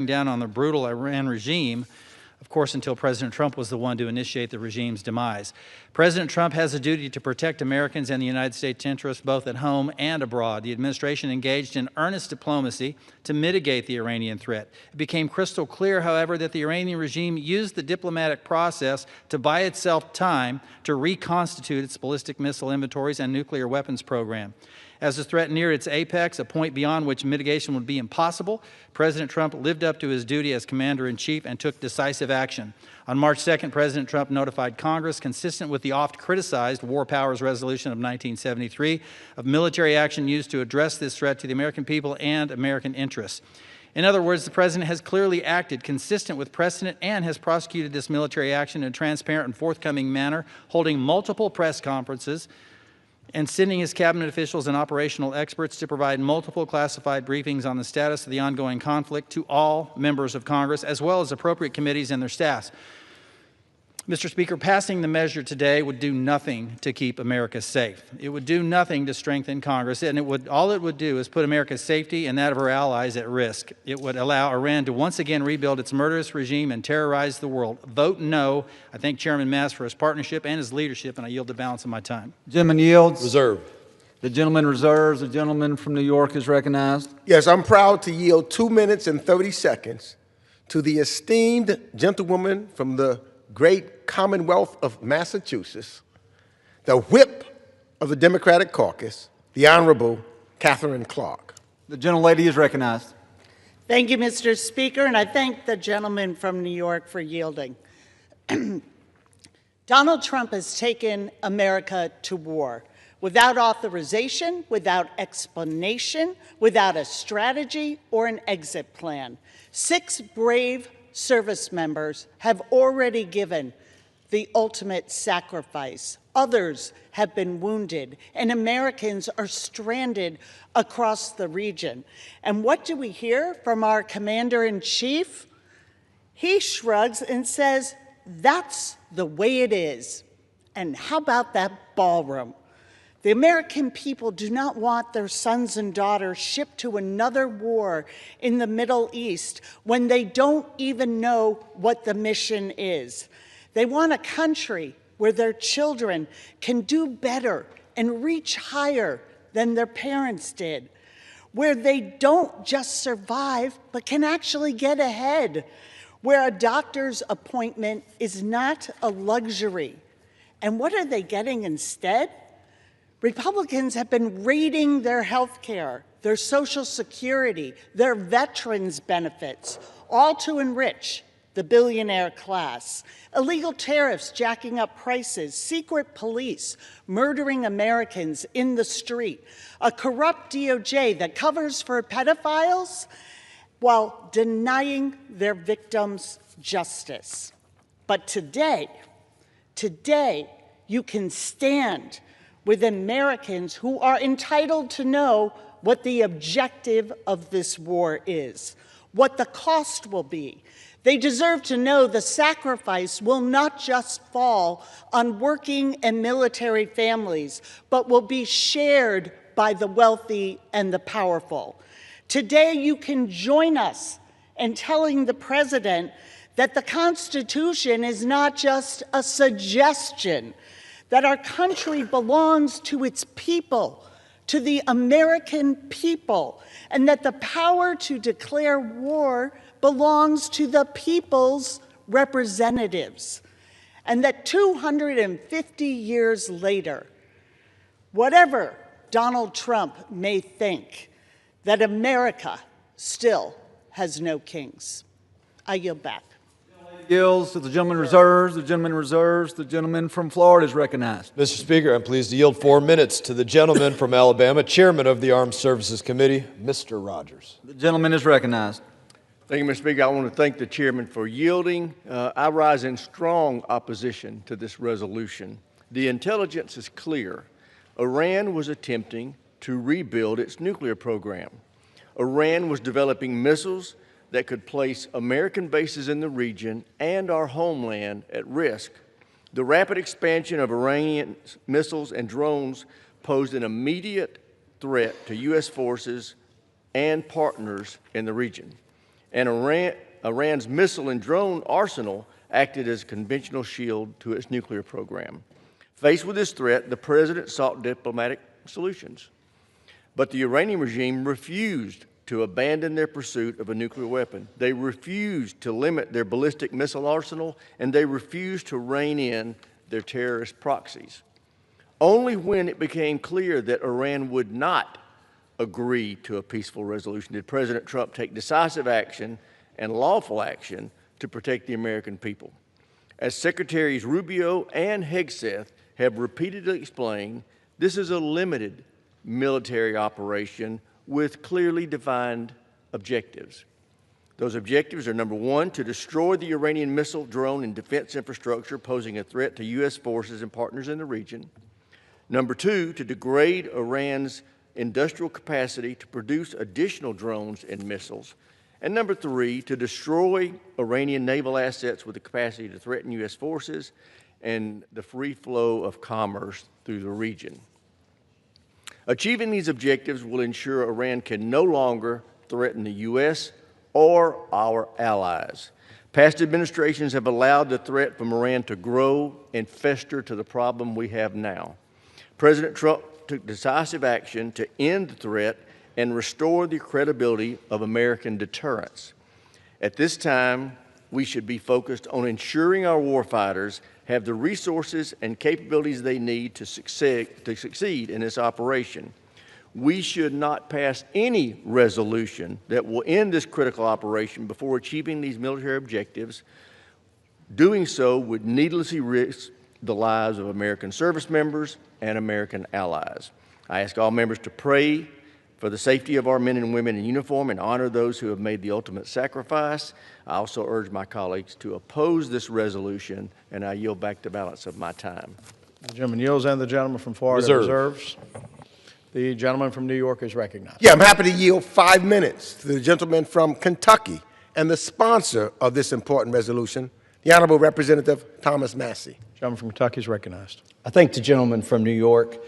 down on the brutal Iran regime, of course, until President Trump was the one to initiate the regime's demise. President Trump has a duty to protect Americans and the United States interests both at home and abroad. The administration engaged in earnest diplomacy to mitigate the Iranian threat. It became crystal clear, however, that the Iranian regime used the diplomatic process to buy itself time to reconstitute its ballistic missile inventories and nuclear weapons program. As the threat neared its apex, a point beyond which mitigation would be impossible, President Trump lived up to his duty as commander-in-chief and took decisive action. On March 2nd, President Trump notified Congress, consistent with the oft-criticized War Powers Resolution of 1973, of military action used to address this threat to the American people and American interests. In other words, the President has clearly acted consistent with precedent and has prosecuted this military action in a transparent and forthcoming manner, holding multiple press conferences, and sending his cabinet officials and operational experts to provide multiple classified briefings on the status of the ongoing conflict to all members of Congress, as well as appropriate committees and their staffs. Mr. Speaker, passing the measure today would do nothing to keep America safe. It would do nothing to strengthen Congress, and all it would do is put America's safety and that of our allies at risk. It would allow Iran to once again rebuild its murderous regime and terrorize the world. Vote no. I thank Chairman Mass for his partnership and his leadership, and I yield the balance of my time. Gentleman yields. Reserve. The gentleman reserves. The gentleman from New York is recognized. Yes, I'm proud to yield 2 minutes and 30 seconds to the esteemed gentlewoman from the great Commonwealth of Massachusetts, the whip of the Democratic caucus, the Honorable Catherine Clark. The gentlelady is recognized. Thank you, Mr. Speaker, and I thank the gentleman from New York for yielding. Donald Trump has taken America to war without authorization, without explanation, without a strategy or an exit plan. 6 brave service members have already given the ultimate sacrifice. Others have been wounded, and Americans are stranded across the region. And what do we hear from our commander-in-chief? He shrugs and says, "That's the way it is." And how about that ballroom? The American people do not want their sons and daughters shipped to another war in the Middle East when they don't even know what the mission is. They want a country where their children can do better and reach higher than their parents did, where they don't just survive but can actually get ahead, where a doctor's appointment is not a luxury. And what are they getting instead? Republicans have been raiding their health care, their Social Security, their veterans' benefits, all to enrich the billionaire class. Illegal tariffs jacking up prices, secret police murdering Americans in the street, a corrupt DOJ that covers for pedophiles while denying their victims justice. But today, you can stand with Americans who are entitled to know what the objective of this war is, what the cost will be. They deserve to know the sacrifice will not just fall on working and military families, but will be shared by the wealthy and the powerful. Today, you can join us in telling the President that the Constitution is not just a suggestion, that our country belongs to its people, to the American people, and that the power to declare war belongs to the people's representatives, and that 250 years later, whatever Donald Trump may think, that America still has no kings. I yield back. Yields to the gentleman reserves. The gentleman reserves. The gentleman from Florida is recognized. Mr. Speaker, I'm pleased to yield 4 minutes to the gentleman from Alabama, Chairman of the Armed Services Committee, Mr. Rogers. The gentleman is recognized. Thank you, Mr. Speaker. I want to thank the chairman for yielding. I rise in strong opposition to this resolution. The intelligence is clear. Iran was attempting to rebuild its nuclear program. Iran was developing missiles that could place American bases in the region and our homeland at risk. The rapid expansion of Iranian missiles and drones posed an immediate threat to U.S. forces and partners in the region. and Iran's missile and drone arsenal acted as a conventional shield to its nuclear program. Faced with this threat, the president sought diplomatic solutions. But the Iranian regime refused to abandon their pursuit of a nuclear weapon. They refused to limit their ballistic missile arsenal, and they refused to rein in their terrorist proxies. Only when it became clear that Iran would not agree to a peaceful resolution did President Trump take decisive action and lawful action to protect the American people. As Secretaries Rubio and Hegseth have repeatedly explained, this is a limited military operation with clearly defined objectives. Those objectives are, number one, to destroy the Iranian missile, drone, and defense infrastructure posing a threat to U.S. forces and partners in the region. Number two, to degrade Iran's industrial capacity to produce additional drones and missiles. And number three, to destroy Iranian naval assets with the capacity to threaten U.S. forces and the free flow of commerce through the region. Achieving these objectives will ensure Iran can no longer threaten the U.S. or our allies. Past administrations have allowed the threat from Iran to grow and fester to the problem we have now. President Trump took decisive action to end the threat and restore the credibility of American deterrence. At this time, we should be focused on ensuring our warfighters have the resources and capabilities they need to succeed in this operation. We should not pass any resolution that will end this critical operation before achieving these military objectives. Doing so would needlessly risk the lives of American service members and American allies. I ask all members to pray for the safety of our men and women in uniform and honor those who have made the ultimate sacrifice. I also urge my colleagues to oppose this resolution, and I yield back the balance of my time. The gentleman yields, and the gentleman from Florida reserves. The gentleman from New York is recognized. Yeah, I'm happy to yield 5 minutes to the gentleman from Kentucky and the sponsor of this important resolution, the Honorable Representative Thomas Massey. The gentleman from Kentucky is recognized. I thank the gentleman from New York.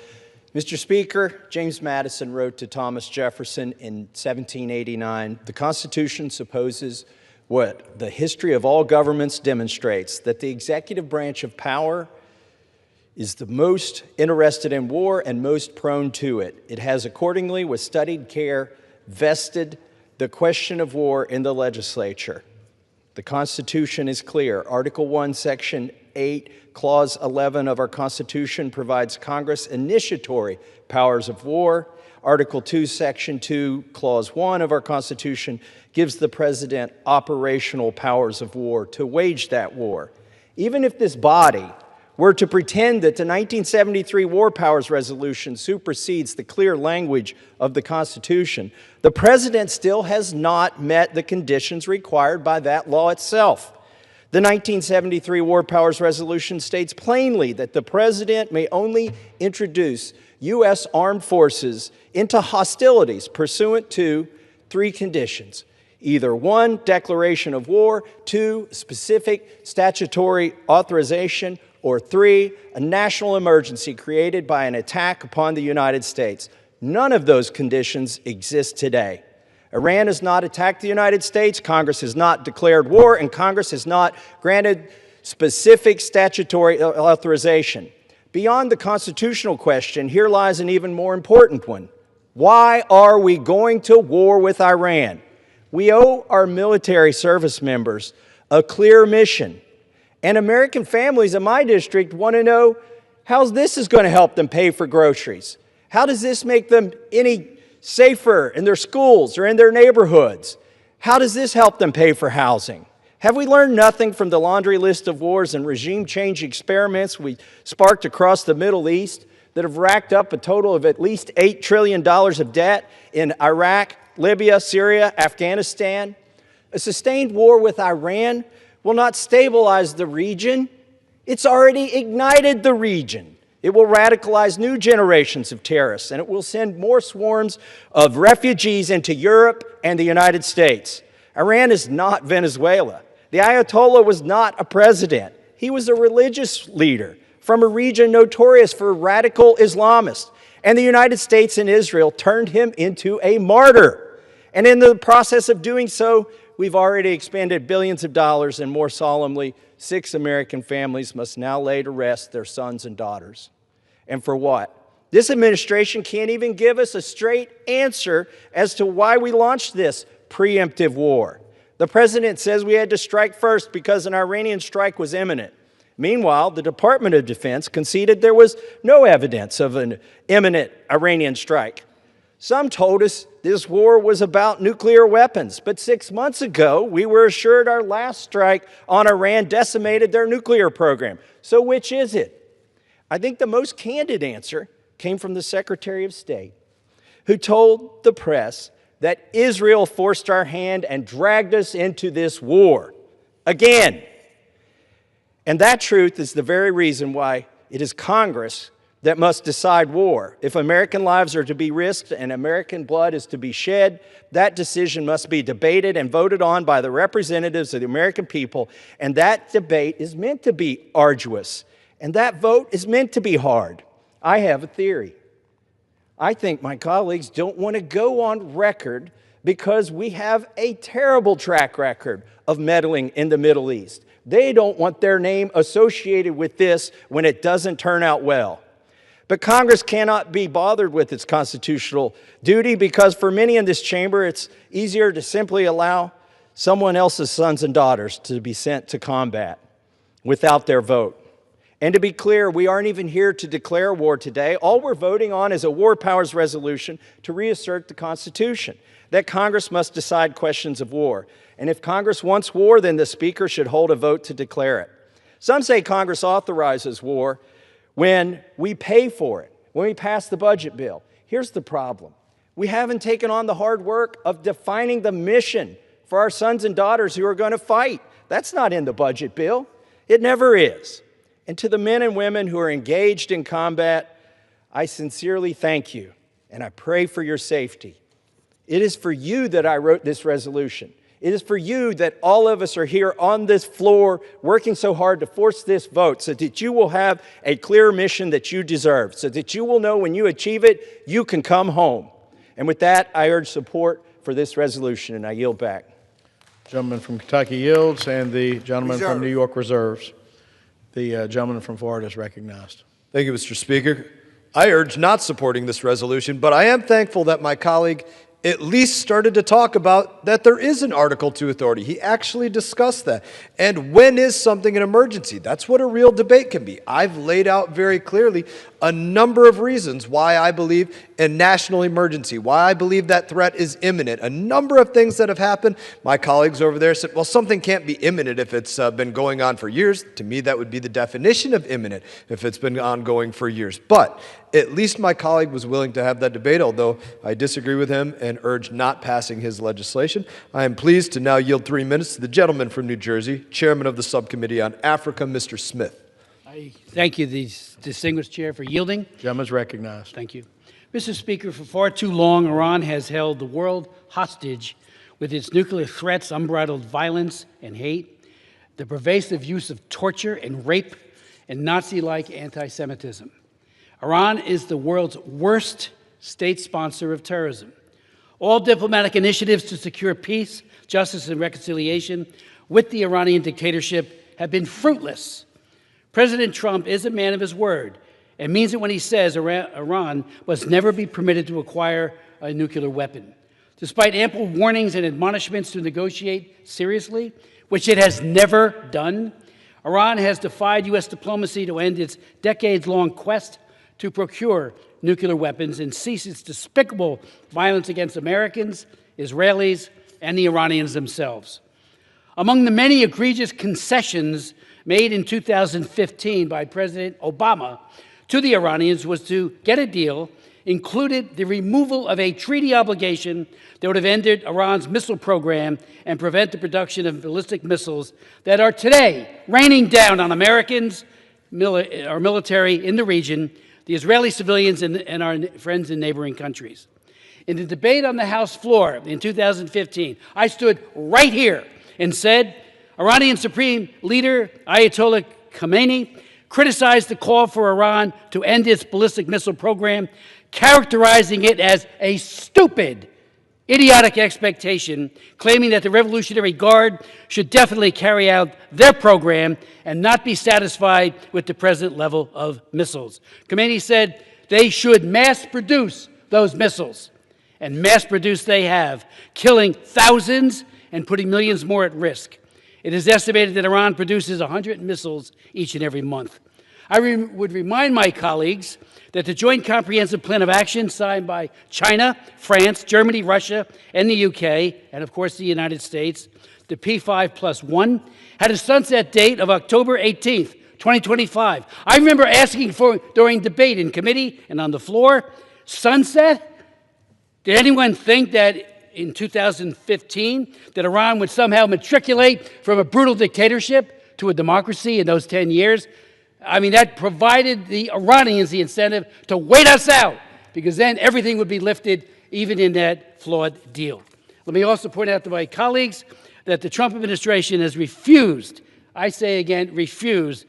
Mr. Speaker, James Madison wrote to Thomas Jefferson in 1789, "The Constitution supposes what the history of all governments demonstrates, that the executive branch of power is the most interested in war and most prone to it. It has accordingly, with studied care, vested the question of war in the legislature. The Constitution is clear. Article 1, Section 8, Clause 11 of our Constitution provides Congress initiatory powers of war. Article 2, Section 2, Clause 1 of our Constitution gives the President operational powers of war to wage that war. Even if this body were to pretend that the 1973 War Powers Resolution supersedes the clear language of the Constitution, the President still has not met the conditions required by that law itself. The 1973 War Powers Resolution states plainly that the President may only introduce U.S. armed forces into hostilities pursuant to 3 conditions. Either 1, declaration of war, 2, specific statutory authorization, or 3, a national emergency created by an attack upon the United States. None of those conditions exist today. Iran has not attacked the United States, Congress has not declared war, and Congress has not granted specific statutory authorization. Beyond the constitutional question, here lies an even more important one. Why are we going to war with Iran? We owe our military service members a clear mission. And American families in my district want to know how this is going to help them pay for groceries. How does this make them any safer in their schools or in their neighborhoods? How does this help them pay for housing? Have we learned nothing from the laundry list of wars and regime change experiments we sparked across the Middle East that have racked up a total of at least $8 trillion of debt in Iraq, Libya, Syria, Afghanistan? A sustained war with Iran will not stabilize the region. It's already ignited the region. It will radicalize new generations of terrorists, and it will send more swarms of refugees into Europe and the United States. Iran is not Venezuela. The Ayatollah was not a president. He was a religious leader from a region notorious for radical Islamists. And the United States and Israel turned him into a martyr. And in the process of doing so, we've already expended billions of dollars, and more solemnly, 6 American families must now lay to rest their sons and daughters. And for what? This administration can't even give us a straight answer as to why we launched this preemptive war. The president says we had to strike first because an Iranian strike was imminent. Meanwhile, the Department of Defense conceded there was no evidence of an imminent Iranian strike. Some told us this war was about nuclear weapons, but 6 months ago, we were assured our last strike on Iran decimated their nuclear program. So which is it? I think the most candid answer came from the Secretary of State, who told the press that Israel forced our hand and dragged us into this war again. And that truth is the very reason why it is Congress that must decide war. If American lives are to be risked and American blood is to be shed, that decision must be debated and voted on by the representatives of the American people, and that debate is meant to be arduous, and that vote is meant to be hard. I have a theory. I think my colleagues don't want to go on record because we have a terrible track record of meddling in the Middle East. They don't want their name associated with this when it doesn't turn out well. But Congress cannot be bothered with its constitutional duty because for many in this chamber, it's easier to simply allow someone else's sons and daughters to be sent to combat without their vote. And to be clear, we aren't even here to declare war today. All we're voting on is a war powers resolution to reassert the Constitution, that Congress must decide questions of war. And if Congress wants war, then the Speaker should hold a vote to declare it. Some say Congress authorizes war when we pay for it, when we pass the budget bill. Here's the problem. We haven't taken on the hard work of defining the mission for our sons and daughters who are going to fight. That's not in the budget bill. It never is. And to the men and women who are engaged in combat, I sincerely thank you, and I pray for your safety. It is for you that I wrote this resolution. It is for you that all of us are here on this floor working so hard to force this vote so that you will have a clear mission that you deserve, so that you will know when you achieve it, you can come home. And with that, I urge support for this resolution, and I yield back. Gentleman from Kentucky yields, and the gentleman from New York reserves. The gentleman from Florida is recognized. Thank you, Mr. Speaker. I urge not supporting this resolution, but I am thankful that my colleague at least started to talk about that there is an Article II authority. He actually discussed that. And when is something an emergency? That's what a real debate can be. I've laid out very clearly a number of reasons why I believe in national emergency, why I believe that threat is imminent. A number of things that have happened. My colleagues over there said, well, something can't be imminent if it's been going on for years. To me, that would be the definition of imminent if it's been ongoing for years. But at least my colleague was willing to have that debate, although I disagree with him and urge not passing his legislation. I am pleased to now yield 3 minutes to the gentleman from New Jersey, Chairman of the Subcommittee on Africa, Mr. Smith. I thank you, the distinguished chair, for yielding. Gentleman is recognized. Thank you. Mr. Speaker, for far too long, Iran has held the world hostage with its nuclear threats, unbridled violence and hate, the pervasive use of torture and rape, and Nazi-like anti-Semitism. Iran is the world's worst state sponsor of terrorism. All diplomatic initiatives to secure peace, justice, and reconciliation with the Iranian dictatorship have been fruitless. President Trump is a man of his word and means it when he says Iran must never be permitted to acquire a nuclear weapon. Despite ample warnings and admonishments to negotiate seriously, which it has never done, Iran has defied U.S. diplomacy to end its decades-long quest to procure nuclear weapons and cease its despicable violence against Americans, Israelis, and the Iranians themselves. Among the many egregious concessions made in 2015 by President Obama to the Iranians was to get a deal included the removal of a treaty obligation that would have ended Iran's missile program and prevent the production of ballistic missiles that are today raining down on Americans, our military in the region, the Israeli civilians, and our friends in neighboring countries. In the debate on the House floor in 2015, I stood right here and said, Iranian Supreme Leader Ayatollah Khamenei criticized the call for Iran to end its ballistic missile program, characterizing it as a stupid idiotic expectation, claiming that the Revolutionary Guard should definitely carry out their program and not be satisfied with the present level of missiles. Khomeini said they should mass produce those missiles, and mass produce they have, killing thousands and putting millions more at risk. It is estimated that Iran produces 100 missiles each and every month. I would remind my colleagues that the Joint Comprehensive Plan of Action signed by China, France, Germany, Russia, and the UK, and of course the United States, the P5+1, had a sunset date of October 18th, 2025. I remember asking for, during debate in committee and on the floor, sunset? Did anyone think that in 2015 that Iran would somehow matriculate from a brutal dictatorship to a democracy in those 10 years? I mean, that provided the Iranians the incentive to wait us out, because then everything would be lifted, even in that flawed deal. Let me also point out to my colleagues that the Trump administration has refused, I say again, refused,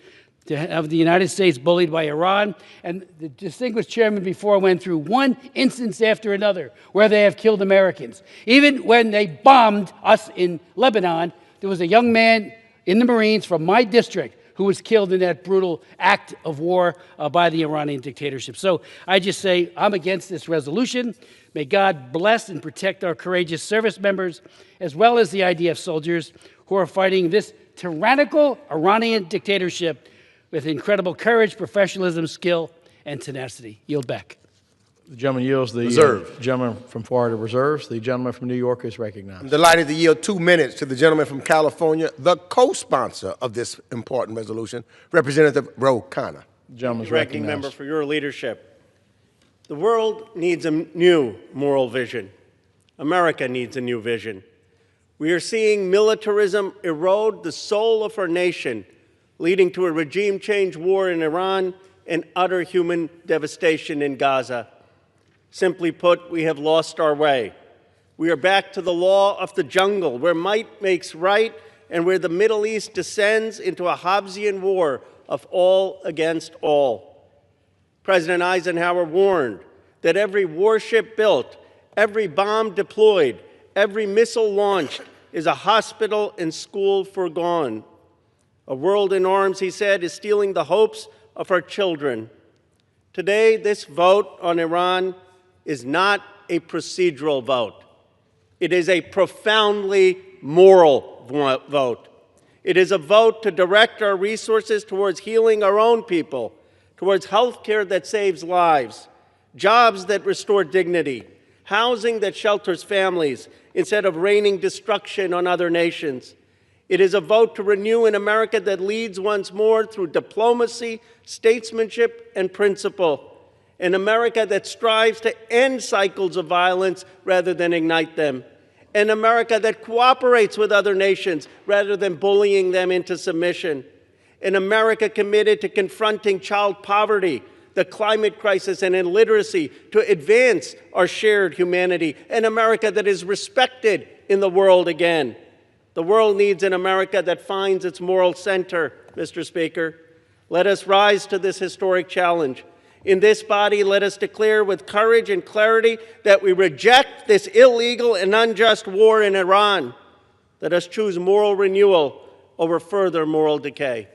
to have the United States bullied by Iran. And the distinguished chairman before went through one instance after another where they have killed Americans. Even when they bombed us in Lebanon, there was a young man in the Marines from my district who was killed in that brutal act of war by the Iranian dictatorship. So I just say I'm against this resolution. May God bless and protect our courageous service members, as well as the IDF soldiers who are fighting this tyrannical Iranian dictatorship with incredible courage, professionalism, skill, and tenacity. Yield back. The gentleman yields. The Reserve. Gentleman from Florida reserves. The gentleman from New York is recognized. I'm delighted to yield 2 minutes to the gentleman from California, the co-sponsor of this important resolution, Representative Khanna. The gentleman is Ranking member, recognized. for your leadership. The world needs a new moral vision. America needs a new vision. We are seeing militarism erode the soul of our nation, leading to a regime change war in Iran and utter human devastation in Gaza. Simply put, we have lost our way. We are back to the law of the jungle, where might makes right and where the Middle East descends into a Hobbesian war of all against all. President Eisenhower warned that every warship built, every bomb deployed, every missile launched is a hospital and school foregone. A world in arms, he said, is stealing the hopes of our children. Today, this vote on Iran is not a procedural vote. It is a profoundly moral vote. It is a vote to direct our resources towards healing our own people, towards health care that saves lives, jobs that restore dignity, housing that shelters families instead of raining destruction on other nations. It is a vote to renew an America that leads once more through diplomacy, statesmanship, and principle. An America that strives to end cycles of violence rather than ignite them. An America that cooperates with other nations rather than bullying them into submission. An America committed to confronting child poverty, the climate crisis, and illiteracy to advance our shared humanity. An America that is respected in the world again. The world needs an America that finds its moral center, Mr. Speaker. Let us rise to this historic challenge. In this body, let us declare with courage and clarity that we reject this illegal and unjust war in Iran. Let us choose moral renewal over further moral decay.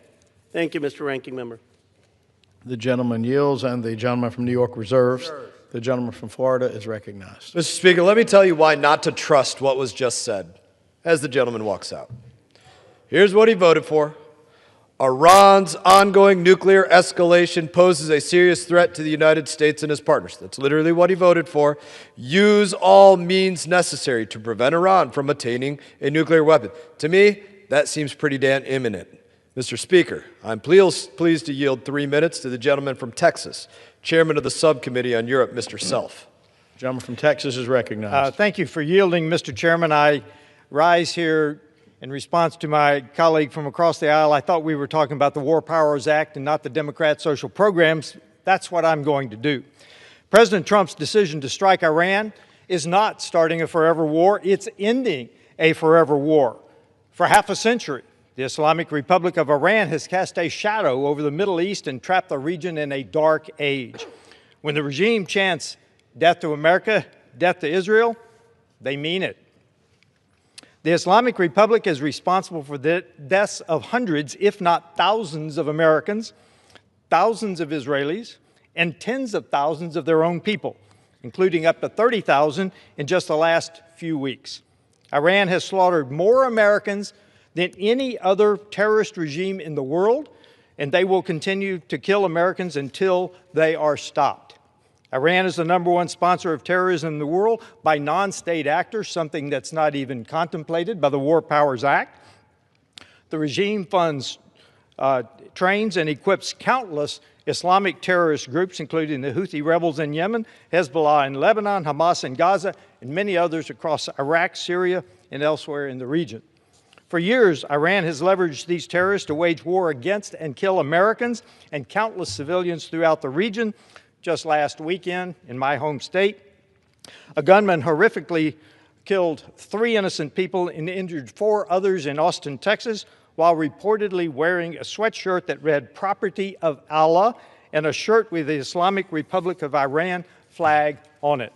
Thank you, Mr. Ranking Member. The gentleman yields, and the gentleman from New York reserves. The gentleman from Florida is recognized. Mr. Speaker, let me tell you why not to trust what was just said as the gentleman walks out. Here's what he voted for. Iran's ongoing nuclear escalation poses a serious threat to the United States and its partners. That's literally what he voted for. Use all means necessary to prevent Iran from attaining a nuclear weapon. To me, that seems pretty damn imminent. Mr. Speaker, I'm pleased to yield 3 minutes to the gentleman from Texas, Chairman of the Subcommittee on Europe, Mr. Self. The gentleman from Texas is recognized. Thank you for yielding, Mr. Chairman. I rise here in response to my colleague from across the aisle. I thought we were talking about the War Powers Act and not the Democrat social programs. That's what I'm going to do. President Trump's decision to strike Iran is not starting a forever war. It's ending a forever war. For half a century, the Islamic Republic of Iran has cast a shadow over the Middle East and trapped the region in a dark age. When the regime chants death to America, death to Israel, They mean it. The Islamic Republic is responsible for the deaths of hundreds, if not thousands, of Americans, thousands of Israelis, and tens of thousands of their own people, including up to 30,000 in just the last few weeks. Iran has slaughtered more Americans than any other terrorist regime in the world, and they will continue to kill Americans until they are stopped. Iran is the #1 sponsor of terrorism in the world by non-state actors, something that's not even contemplated by the War Powers Act. The regime funds, trains, and equips countless Islamic terrorist groups, including the Houthi rebels in Yemen, Hezbollah in Lebanon, Hamas in Gaza, and many others across Iraq, Syria, and elsewhere in the region. For years, Iran has leveraged these terrorists to wage war against and kill Americans and countless civilians throughout the region. Just last weekend, in my home state, a gunman horrifically killed 3 innocent people and injured 4 others in Austin, Texas, while reportedly wearing a sweatshirt that read "Property of Allah" and a shirt with the Islamic Republic of Iran flag on it.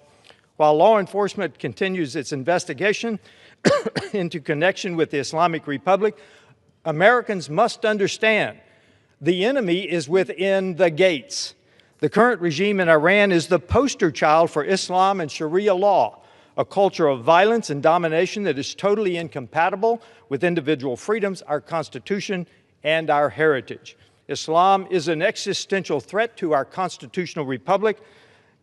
While law enforcement continues its investigation into connection with the Islamic Republic, Americans must understand the enemy is within the gates. The current regime in Iran is the poster child for Islam and Sharia law, a culture of violence and domination that is totally incompatible with individual freedoms, our Constitution, and our heritage. Islam is an existential threat to our constitutional republic.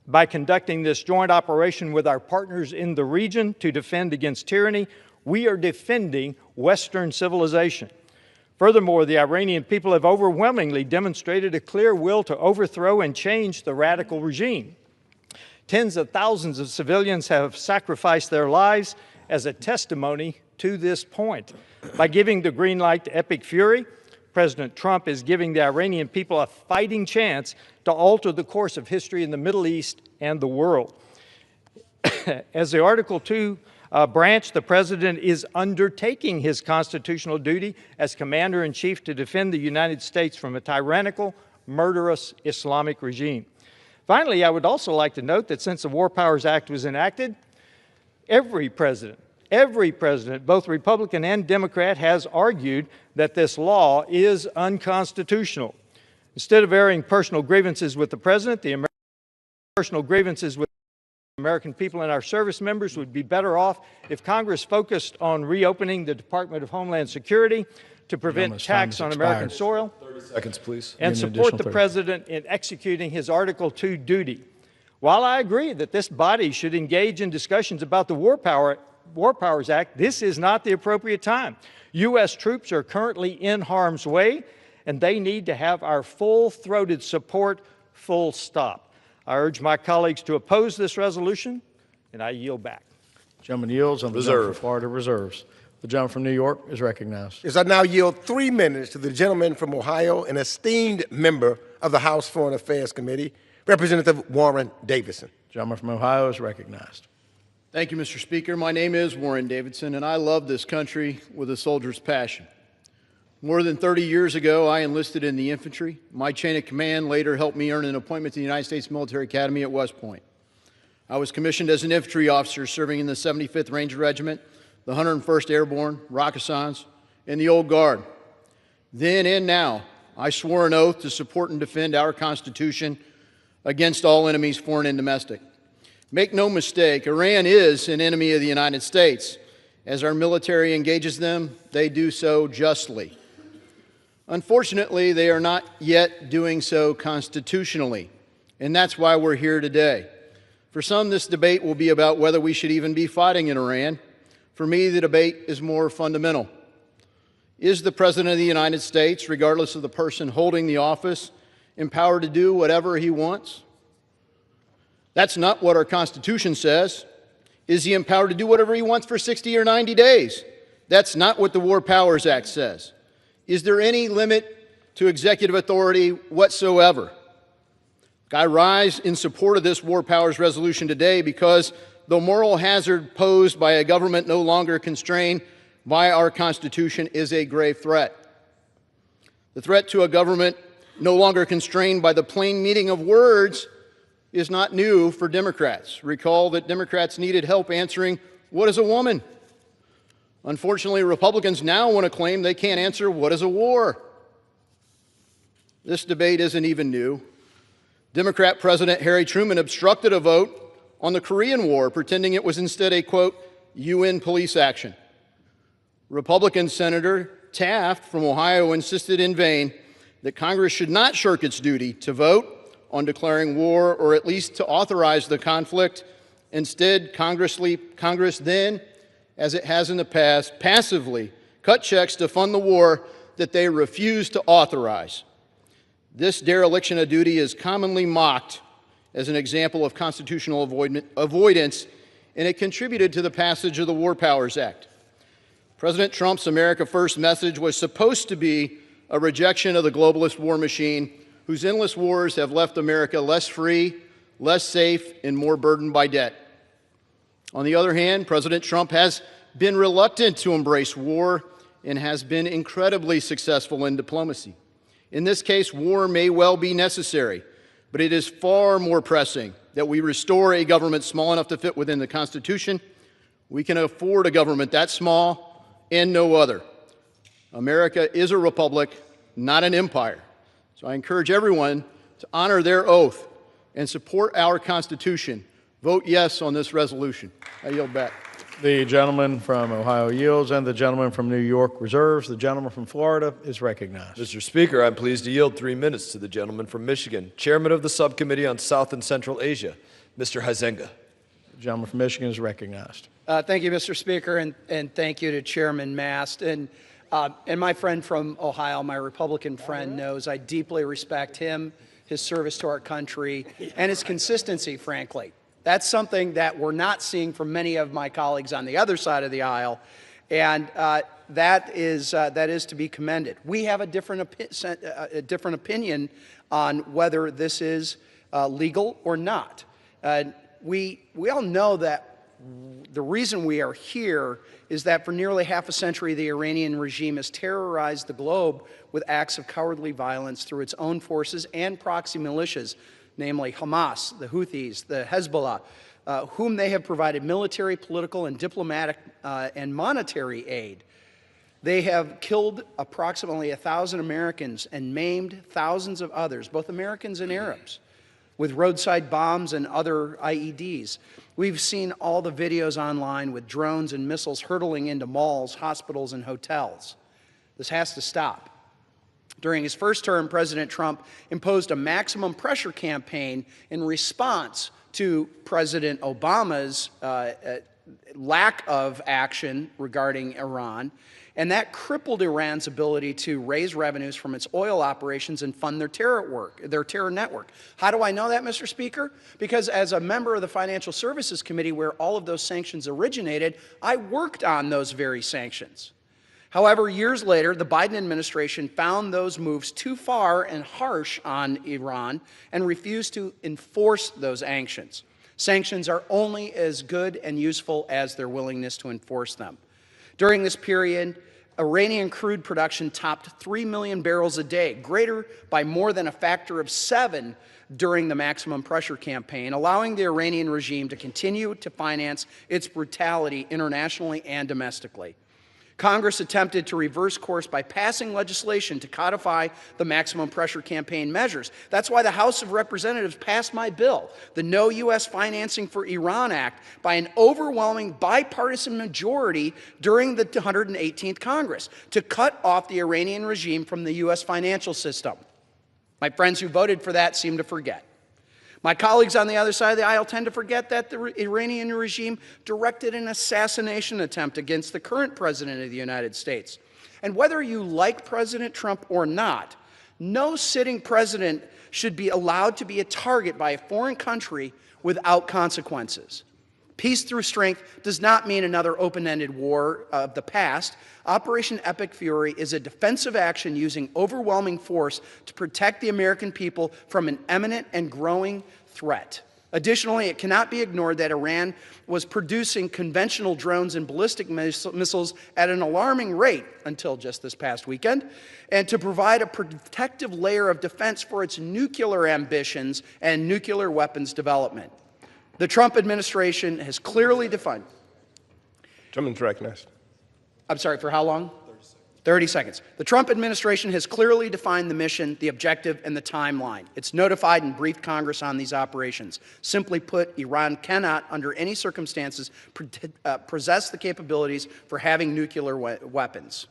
By conducting this joint operation with our partners in the region to defend against tyranny, we are defending Western civilization. Furthermore, the Iranian people have overwhelmingly demonstrated a clear will to overthrow and change the radical regime. Tens of thousands of civilians have sacrificed their lives as a testimony to this point. By giving the green light to epic fury, President Trump is giving the Iranian people a fighting chance to alter the course of history in the Middle East and the world. As the Article 2 branch, the President is undertaking his constitutional duty as Commander-in-Chief to defend the United States from a tyrannical, murderous Islamic regime. Finally, I would also like to note that since the War Powers Act was enacted, every president, both Republican and Democrat, has argued that this law is unconstitutional. Instead of airing personal grievances with the President, the personal grievances with the American people and our service members would be better off if Congress focused on reopening the Department of Homeland Security to prevent attacks on American soil. 30 seconds, please. And support the President in executing his Article 2 duty. While I agree that this body should engage in discussions about the War Powers Act, this is not the appropriate time. U.S. troops are currently in harm's way, and they need to have our full-throated support, full stop. I urge my colleagues to oppose this resolution, and I yield back. Gentleman yields on the gentleman from Florida reserves. The gentleman from New York is recognized. Yes, I now yield 3 minutes to the gentleman from Ohio, an esteemed member of the House Foreign Affairs Committee, Representative Warren Davidson. Gentleman from Ohio is recognized. Thank you, Mr. Speaker. My name is Warren Davidson, and I love this country with a soldier's passion. More than 30 years ago, I enlisted in the infantry. My chain of command later helped me earn an appointment to the United States Military Academy at West Point. I was commissioned as an infantry officer serving in the 75th Ranger Regiment, the 101st Airborne, Rakkasans, and the Old Guard. Then and now, I swore an oath to support and defend our Constitution against all enemies, foreign and domestic. Make no mistake, Iran is an enemy of the United States. As our military engages them, they do so justly. Unfortunately, they are not yet doing so constitutionally, and that's why we're here today. For some, this debate will be about whether we should even be fighting in Iran. For me, the debate is more fundamental. Is the President of the United States, regardless of the person holding the office, empowered to do whatever he wants? That's not what our Constitution says. Is he empowered to do whatever he wants for 60 or 90 days? That's not what the War Powers Act says. Is there any limit to executive authority whatsoever? I rise in support of this War Powers resolution today because the moral hazard posed by a government no longer constrained by our Constitution is a grave threat. The threat to a government no longer constrained by the plain meaning of words is not new for Democrats. Recall that Democrats needed help answering what is a woman? Unfortunately, Republicans now want to claim they can't answer what is a war. This debate isn't even new. Democrat President Harry Truman obstructed a vote on the Korean War, pretending it was instead a, quote, UN police action. Republican Senator Taft from Ohio insisted in vain that Congress should not shirk its duty to vote on declaring war or at least to authorize the conflict. Instead, Congress then, as it has in the past, passively cut checks to fund the war that they refused to authorize. This dereliction of duty is commonly mocked as an example of constitutional avoidance, and it contributed to the passage of the War Powers Act. President Trump's America First message was supposed to be a rejection of the globalist war machine, whose endless wars have left America less free, less safe, and more burdened by debt. On the other hand, President Trump has been reluctant to embrace war and has been incredibly successful in diplomacy. In this case, war may well be necessary, but it is far more pressing that we restore a government small enough to fit within the Constitution. We can afford a government that small and no other. America is a republic, not an empire. So I encourage everyone to honor their oath and support our Constitution. Vote yes on this resolution. I yield back. The gentleman from Ohio yields, and the gentleman from New York reserves. The gentleman from Florida is recognized. Mr. Speaker, I'm pleased to yield 3 minutes to the gentleman from Michigan, Chairman of the Subcommittee on South and Central Asia, Mr. Hazenga. The gentleman from Michigan is recognized. Thank you, Mr. Speaker, and thank you to Chairman Mast. And my friend from Ohio, my Republican friend, knows I deeply respect him, his service to our country, and his consistency, frankly. That's something that we're not seeing from many of my colleagues on the other side of the aisle, and that is to be commended. We have a different opinion on whether this is legal or not. We all know that the reason we are here is that for nearly half a century, the Iranian regime has terrorized the globe with acts of cowardly violence through its own forces and proxy militias, namely Hamas, the Houthis, the Hezbollah, whom they have provided military, political, and diplomatic and monetary aid. They have killed approximately 1,000 Americans and maimed thousands of others, both Americans and Arabs, with roadside bombs and other IEDs. We've seen all the videos online with drones and missiles hurtling into malls, hospitals, and hotels. This has to stop. During his first term, President Trump imposed a maximum pressure campaign in response to President Obama's lack of action regarding Iran, and that crippled Iran's ability to raise revenues from its oil operations and fund their terror network. How do I know that, Mr. Speaker? Because as a member of the Financial Services Committee, where all of those sanctions originated, I worked on those very sanctions. However, years later, the Biden administration found those moves too far and harsh on Iran and refused to enforce those sanctions. Sanctions are only as good and useful as their willingness to enforce them. During this period, Iranian crude production topped 3 million barrels a day, greater by more than a factor of 7 during the maximum pressure campaign, allowing the Iranian regime to continue to finance its brutality internationally and domestically. Congress attempted to reverse course by passing legislation to codify the maximum pressure campaign measures. That's why the House of Representatives passed my bill, the No U.S. Financing for Iran Act, by an overwhelming bipartisan majority during the 118th Congress to cut off the Iranian regime from the U.S. financial system. My friends who voted for that seem to forget. My colleagues on the other side of the aisle tend to forget that the Iranian regime directed an assassination attempt against the current president of the United States. And whether you like President Trump or not, no sitting president should be allowed to be a target by a foreign country without consequences. Peace through strength does not mean another open-ended war of the past. Operation Epic Fury is a defensive action using overwhelming force to protect the American people from an imminent and growing threat. Additionally, it cannot be ignored that Iran was producing conventional drones and ballistic missiles at an alarming rate until just this past weekend, and to provide a protective layer of defense for its nuclear ambitions and nuclear weapons development. The Trump administration has clearly defined. Gentleman's recognized. I'm sorry, for how long? 30 seconds. The Trump administration has clearly defined the mission, the objective, and the timeline. It's notified and briefed Congress on these operations. Simply put, Iran cannot, under any circumstances, possess the capabilities for having nuclear weapons.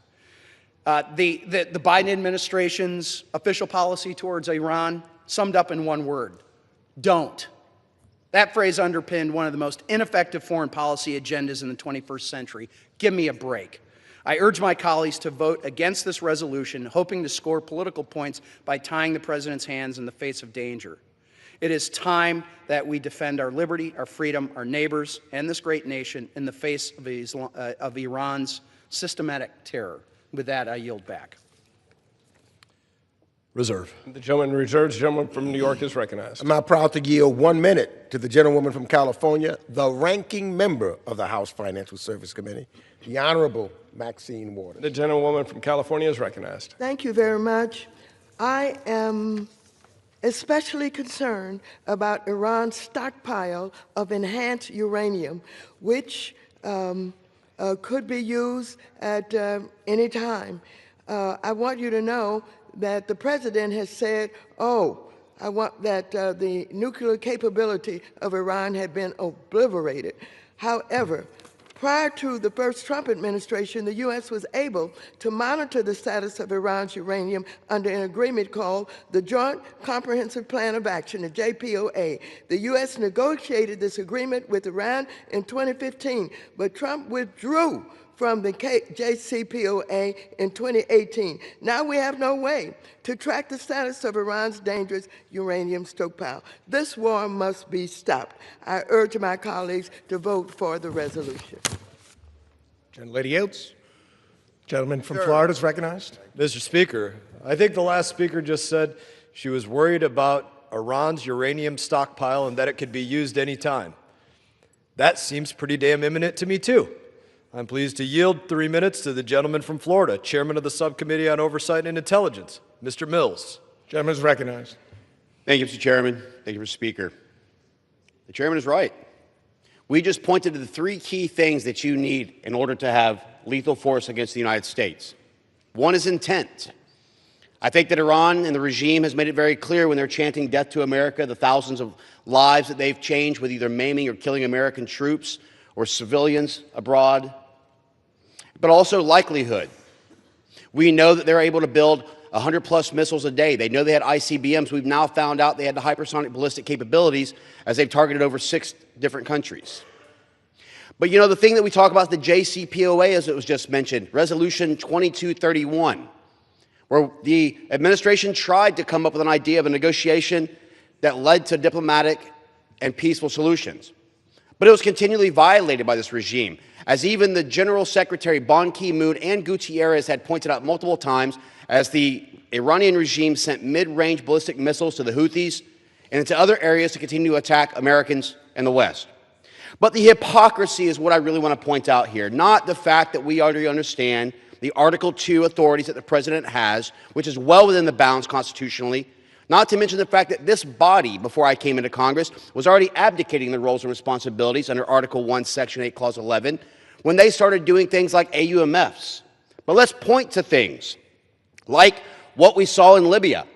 The Biden administration's official policy towards Iran summed up in one word: don't. That phrase underpinned one of the most ineffective foreign policy agendas in the 21st century. Give me a break. I urge my colleagues to vote against this resolution, hoping to score political points by tying the president's hands in the face of danger. It is time that we defend our liberty, our freedom, our neighbors, and this great nation in the face of Iran's systematic terror. With that, I yield back. Reserve. The gentleman reserves. The gentleman from New York is recognized. I'm now proud to yield 1 minute to the gentlewoman from California, the ranking member of the House Financial Service Committee, the Honorable Maxine Waters. The gentlewoman from California is recognized. Thank you very much. I am especially concerned about Iran's stockpile of enhanced uranium, which could be used at any time. I want you to know that the president has said, I want that the nuclear capability of Iran had been obliterated. However, prior to the first Trump administration, the U.S. was able to monitor the status of Iran's uranium under an agreement called the Joint Comprehensive Plan of Action, the JPOA. The U.S. negotiated this agreement with Iran in 2015, but Trump withdrew from the JCPOA in 2018. Now we have no way to track the status of Iran's dangerous uranium stockpile. This war must be stopped. I urge my colleagues to vote for the resolution. Gentlelady yields. Gentleman from Florida is recognized. Mr. Speaker, I think the last speaker just said she was worried about Iran's uranium stockpile and that it could be used any time. That seems pretty damn imminent to me, too. I'm pleased to yield 3 minutes to the gentleman from Florida, Chairman of the Subcommittee on Oversight and Intelligence, Mr. Mills. Gentleman is recognized. Thank you, Mr. Chairman. Thank you, Mr. Speaker. The chairman is right. We just pointed to the 3 key things that you need in order to have lethal force against the United States. One is intent. I think that Iran and the regime has made it very clear when they're chanting death to America, the thousands of lives that they've changed with either maiming or killing American troops or civilians abroad, but also likelihood. We know that they're able to build 100+ missiles a day. They know they had ICBMs. We've now found out they had the hypersonic ballistic capabilities as they've targeted over 6 different countries. But you know, the thing that we talk about, the JCPOA, as it was just mentioned, Resolution 2231, where the administration tried to come up with an idea of a negotiation that led to diplomatic and peaceful solutions. But it was continually violated by this regime, as even the General Secretary Ban Ki-moon and Gutierrez had pointed out multiple times, as the Iranian regime sent mid-range ballistic missiles to the Houthis and into other areas to continue to attack Americans and the West. But the hypocrisy is what I really want to point out here, not the fact that we already understand the Article 2 authorities that the president has, which is well within the bounds constitutionally, not to mention the fact that this body, before I came into Congress, was already abdicating their roles and responsibilities under Article 1, Section 8, Clause 11, when they started doing things like AUMFs. But let's point to things like what we saw in Libya.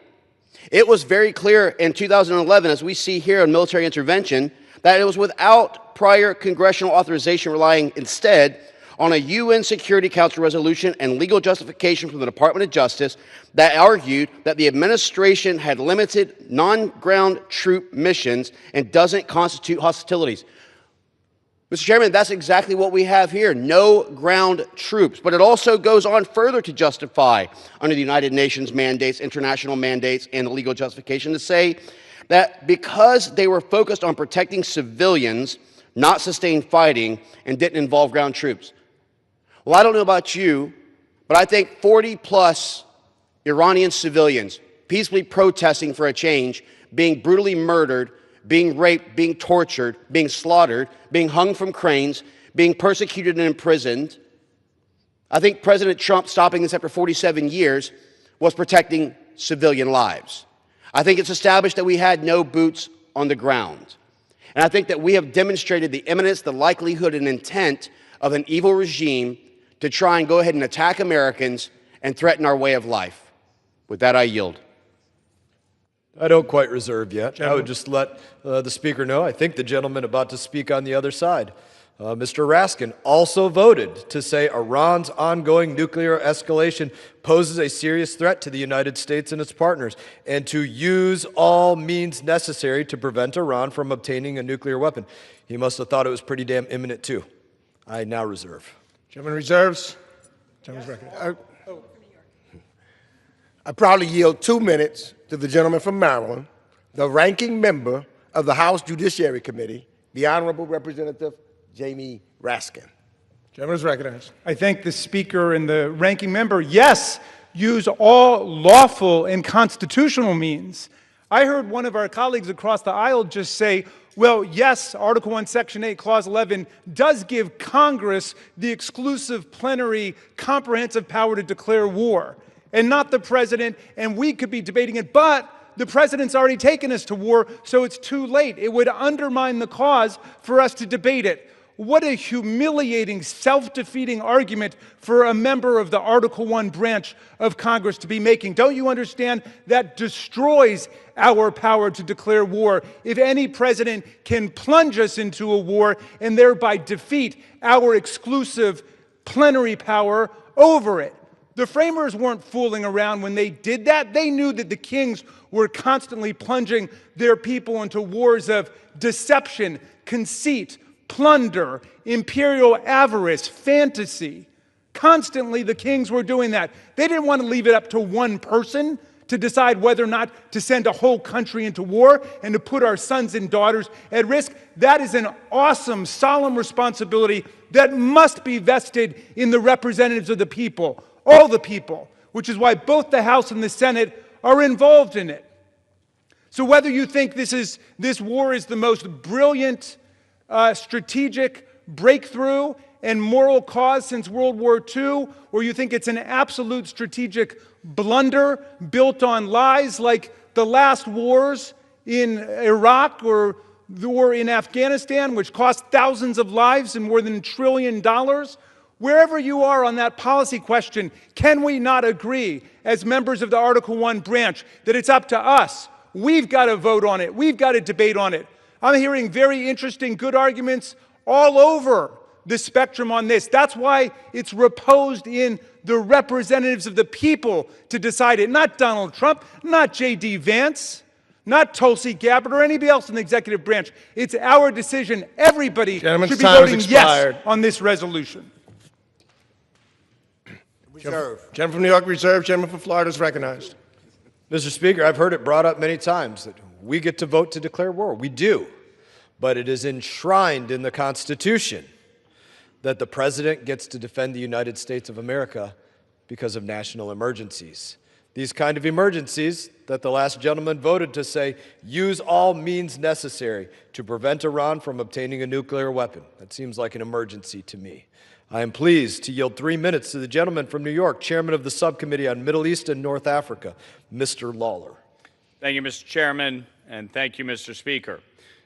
It was very clear in 2011, as we see here in military intervention, that it was without prior congressional authorization, relying instead on a UN Security Council resolution and legal justification from the Department of Justice that argued that the administration had limited non-ground troop missions and doesn't constitute hostilities. Mr. Chairman, that's exactly what we have here, no ground troops. But it also goes on further to justify, under the United Nations mandates, international mandates, and the legal justification, to say that because they were focused on protecting civilians, not sustained fighting, and didn't involve ground troops. Well, I don't know about you, but I think 40+ Iranian civilians peacefully protesting for a change, being brutally murdered, being raped, being tortured, being slaughtered, being hung from cranes, being persecuted and imprisoned. I think President Trump stopping this after 47 years was protecting civilian lives. I think it's established that we had no boots on the ground. And I think that we have demonstrated the imminence, the likelihood, and intent of an evil regime to try and go ahead and attack Americans and threaten our way of life. With that, I yield. I don't quite reserve yet. I would just let the Speaker know I think the gentleman about to speak on the other side, Mr. Raskin, also voted to say Iran's ongoing nuclear escalation poses a serious threat to the United States and its partners, and to use all means necessary to prevent Iran from obtaining a nuclear weapon. He must have thought it was pretty damn imminent, too. I now reserve. Gentleman reserves. Gentleman's recognized. I proudly yield 2 minutes to the gentleman from Maryland, the ranking member of the House Judiciary Committee, the Honorable Representative Jamie Raskin. Gentleman is recognized. I thank the Speaker and the ranking member. Yes, use all lawful and constitutional means. I heard one of our colleagues across the aisle just say, well, yes, Article 1, Section 8, Clause 11 does give Congress the exclusive plenary comprehensive power to declare war, and not the president, and we could be debating it, but the president's already taken us to war, so it's too late. It would undermine the cause for us to debate it. What a humiliating, self-defeating argument for a member of the Article 1 branch of Congress to be making. Don't you understand? That destroys our power to declare war. If any president can plunge us into a war and thereby defeat our exclusive plenary power over it. The framers weren't fooling around when they did that. They knew that the kings were constantly plunging their people into wars of deception, conceit, plunder, imperial avarice, fantasy. Constantly, the kings were doing that. They didn't want to leave it up to one person to decide whether or not to send a whole country into war and to put our sons and daughters at risk. That is an awesome, solemn responsibility that must be vested in the representatives of the people. All the people, which is why both the House and the Senate are involved in it. So whether you think this war is the most brilliant strategic breakthrough and moral cause since World War II, or you think it's an absolute strategic blunder built on lies like the last wars in Iraq or the war in Afghanistan, which cost thousands of lives and more than $1 trillion, wherever you are on that policy question, can we not agree as members of the Article 1 branch that it's up to us? We've got to vote on it. We've got to debate on it. I'm hearing very interesting, good arguments all over the spectrum on this. That's why it's reposed in the representatives of the people to decide it. Not Donald Trump, not J.D. Vance, not Tulsi Gabbard or anybody else in the executive branch. It's our decision. Everybody should be voting yes on this resolution. Gentleman from New York reserved. Gentleman from Florida is recognized. Mr. Speaker, I've heard it brought up many times that we get to vote to declare war. We do. But it is enshrined in the Constitution that the president gets to defend the United States of America because of national emergencies. These kind of emergencies that the last gentleman voted to say, use all means necessary to prevent Iran from obtaining a nuclear weapon. That seems like an emergency to me. I am pleased to yield 3 minutes to the gentleman from New York, chairman of the Subcommittee on Middle East and North Africa, Mr. Lawler. Thank you, Mr. Chairman, and thank you, Mr. Speaker.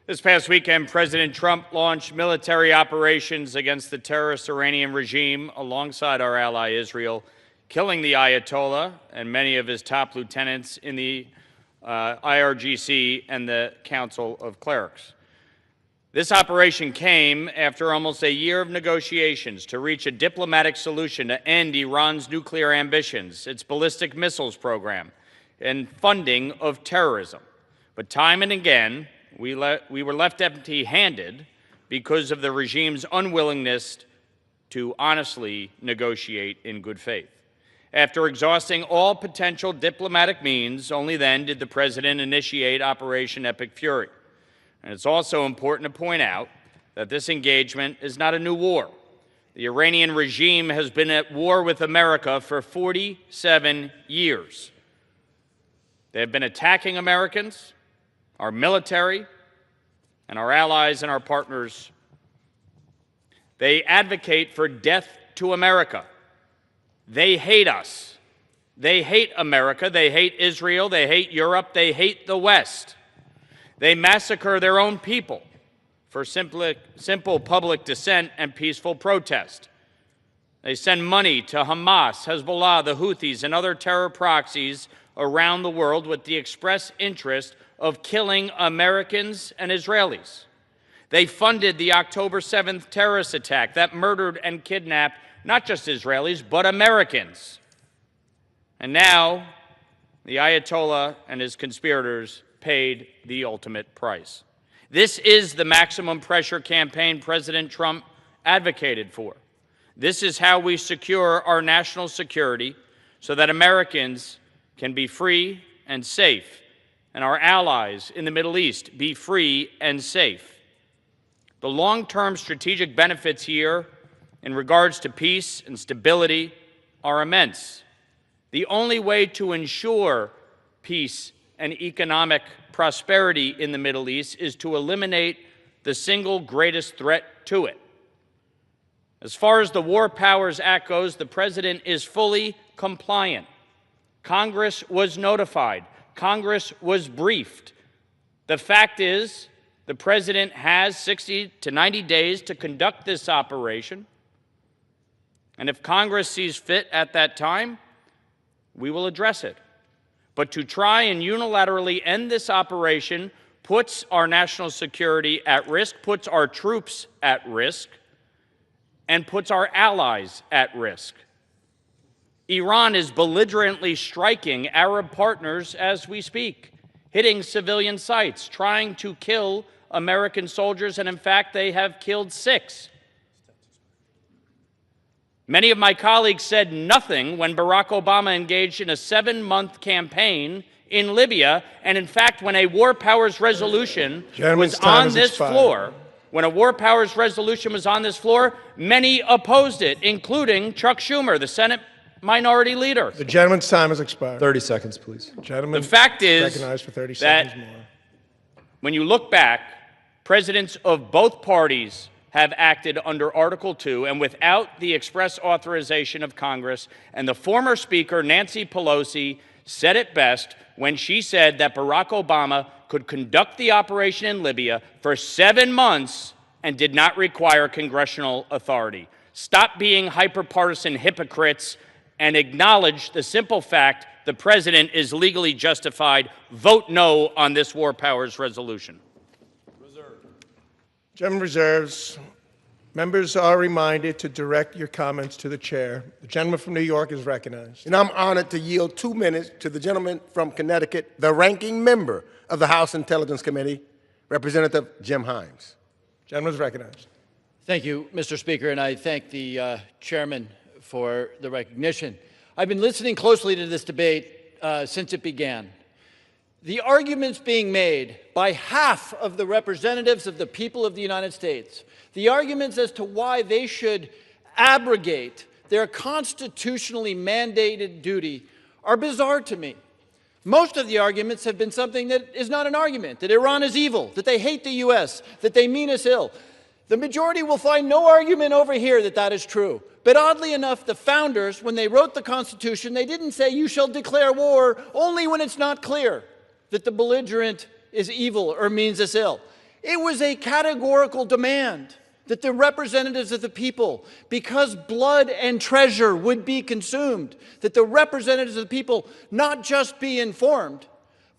This past weekend, President Trump launched military operations against the terrorist Iranian regime alongside our ally Israel, killing the Ayatollah and many of his top lieutenants in the IRGC and the Council of Clerics. This operation came after almost a year of negotiations to reach a diplomatic solution to end Iran's nuclear ambitions, its ballistic missiles program, and funding of terrorism. But time and again, we were left empty-handed because of the regime's unwillingness to honestly negotiate in good faith. After exhausting all potential diplomatic means, only then did the president initiate Operation Epic Fury. And it's also important to point out that this engagement is not a new war. The Iranian regime has been at war with America for 47 years. They have been attacking Americans, our military, and our allies and our partners. They advocate for death to America. They hate us. They hate America. They hate Israel. They hate Europe. They hate the West. They massacre their own people for simple public dissent and peaceful protest. They send money to Hamas, Hezbollah, the Houthis, and other terror proxies around the world with the express interest of killing Americans and Israelis. They funded the October 7th terrorist attack that murdered and kidnapped not just Israelis, but Americans. And now, the Ayatollah and his conspirators paid the ultimate price. This is the maximum pressure campaign President Trump advocated for. This is how we secure our national security so that Americans can be free and safe, and our allies in the Middle East be free and safe. The long-term strategic benefits here in regards to peace and stability are immense. The only way to ensure peace and economic prosperity in the Middle East is to eliminate the single greatest threat to it. As far as the War Powers Act goes, the President is fully compliant. Congress was notified. Congress was briefed. The fact is, the President has 60 to 90 days to conduct this operation. And if Congress sees fit at that time, we will address it. But to try and unilaterally end this operation puts our national security at risk, puts our troops at risk, and puts our allies at risk. Iran is belligerently striking Arab partners as we speak, hitting civilian sites, trying to kill American soldiers, and in fact, they have killed 6. Many of my colleagues said nothing when Barack Obama engaged in a 7-month campaign in Libya, and in fact, when a War Powers resolution was on this floor, many opposed it, including Chuck Schumer, the Senate Minority Leader. The gentleman's time has expired. 30 seconds, please. Gentleman, the fact is recognized for 30 that seconds more. when you look back, presidents of both parties have acted under Article 2 and without the express authorization of Congress, and the former Speaker, Nancy Pelosi, said it best when she said that Barack Obama could conduct the operation in Libya for 7 months and did not require congressional authority. Stop being hyper-partisan hypocrites and acknowledge the simple fact the President is legally justified. Vote no on this War Powers resolution. Gentleman reserves. Members are reminded to direct your comments to the chair. The gentleman from New York is recognized. And I'm honored to yield 2 minutes to the gentleman from Connecticut, the ranking member of the House Intelligence Committee, Representative Jim Himes. Gentleman is recognized. Thank you, Mr. Speaker, and I thank the chairman for the recognition. I've been listening closely to this debate since it began. The arguments being made by half of the representatives of the people of the United States, the arguments as to why they should abrogate their constitutionally mandated duty are bizarre to me. Most of the arguments have been something that is not an argument, that Iran is evil, that they hate the U.S., that they mean us ill. The majority will find no argument over here that that is true. But oddly enough, the founders, when they wrote the Constitution, they didn't say you shall declare war only when it's not clear that the belligerent is evil or means us ill. It was a categorical demand that the representatives of the people, because blood and treasure would be consumed, that the representatives of the people not just be informed,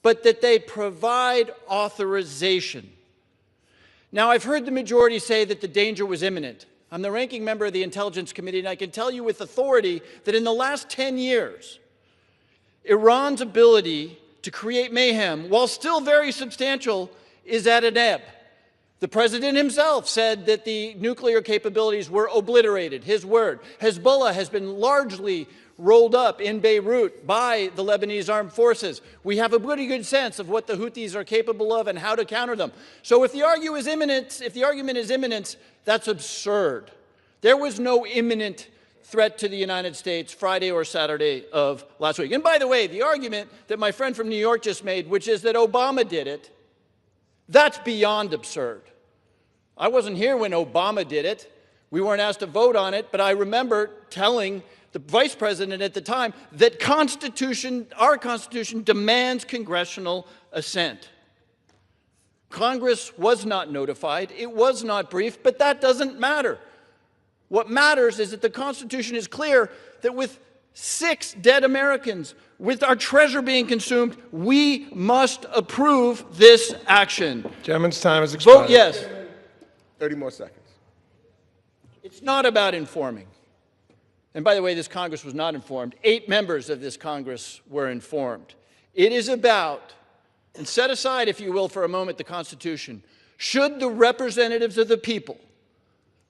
but that they provide authorization. Now, I've heard the majority say that the danger was imminent. I'm the ranking member of the Intelligence Committee, and I can tell you with authority that in the last 10 years, Iran's ability to create mayhem, while still very substantial, is at an ebb. The president himself said that the nuclear capabilities were obliterated, his word. Hezbollah has been largely rolled up in Beirut by the Lebanese armed forces. We have a pretty good sense of what the Houthis are capable of and how to counter them. So if the argument is imminent, that's absurd. There was no imminent threat to the United States Friday or Saturday of last week. And by the way, the argument that my friend from New York just made, which is that Obama did it, that's beyond absurd. I wasn't here when Obama did it. We weren't asked to vote on it, but I remember telling the vice president at the time that our Constitution demands congressional assent. Congress was not notified. It was not briefed, but that doesn't matter. What matters is that the Constitution is clear that with 6 dead Americans, with our treasure being consumed, we must approve this action. Gentleman's time has expired. Vote yes. 30 more seconds. It's not about informing. And by the way, this Congress was not informed. 8 members of this Congress were informed. It is about, and set aside, if you will, for a moment, the Constitution. Should the representatives of the people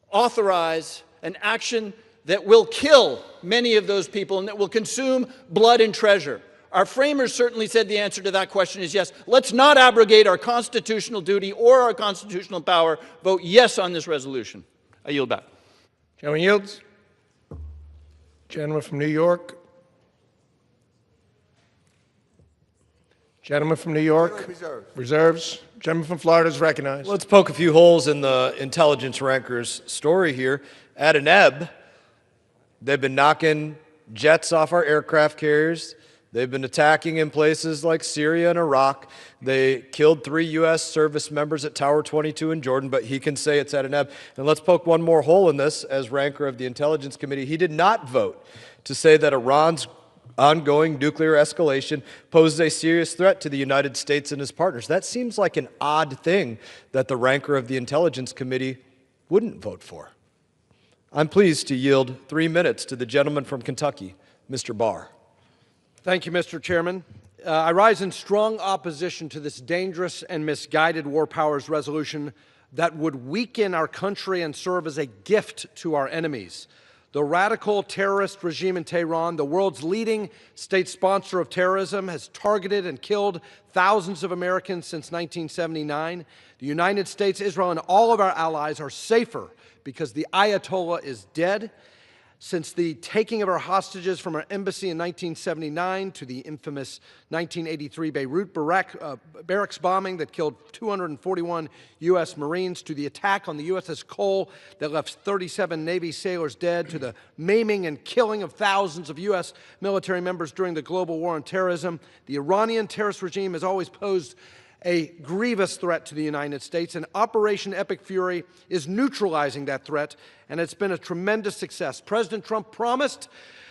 authorize an action that will kill many of those people and that will consume blood and treasure? Our framers certainly said the answer to that question is yes. Let's not abrogate our constitutional duty or our constitutional power. Vote yes on this resolution. I yield back. Gentleman yields. Gentleman from New York. Gentleman from New York. Reserves. Gentleman from Florida is recognized. Let's poke a few holes in the intelligence ranker's story here. At an ebb, they've been knocking jets off our aircraft carriers. They've been attacking in places like Syria and Iraq. They killed 3 U.S. service members at Tower 22 in Jordan, but he can say it's at an ebb. And let's poke one more hole in this. As ranker of the Intelligence Committee, he did not vote to say that Iran's ongoing nuclear escalation poses a serious threat to the United States and his partners. That seems like an odd thing that the ranker of the Intelligence Committee wouldn't vote for. I'm pleased to yield 3 minutes to the gentleman from Kentucky, Mr. Barr. Thank you, Mr. Chairman. I rise in strong opposition to this dangerous and misguided war powers resolution that would weaken our country and serve as a gift to our enemies. The radical terrorist regime in Tehran, the world's leading state sponsor of terrorism, has targeted and killed thousands of Americans since 1979. The United States, Israel, and all of our allies are safer because the Ayatollah is dead. Since the taking of our hostages from our embassy in 1979 to the infamous 1983 Beirut barracks bombing that killed 241 U.S. Marines, to the attack on the USS Cole that left 37 Navy sailors dead, to the maiming and killing of thousands of U.S. military members during the global war on terrorism, the Iranian terrorist regime has always posed a grievous threat to the United States, and Operation Epic Fury is neutralizing that threat, and it's been a tremendous success. President Trump promised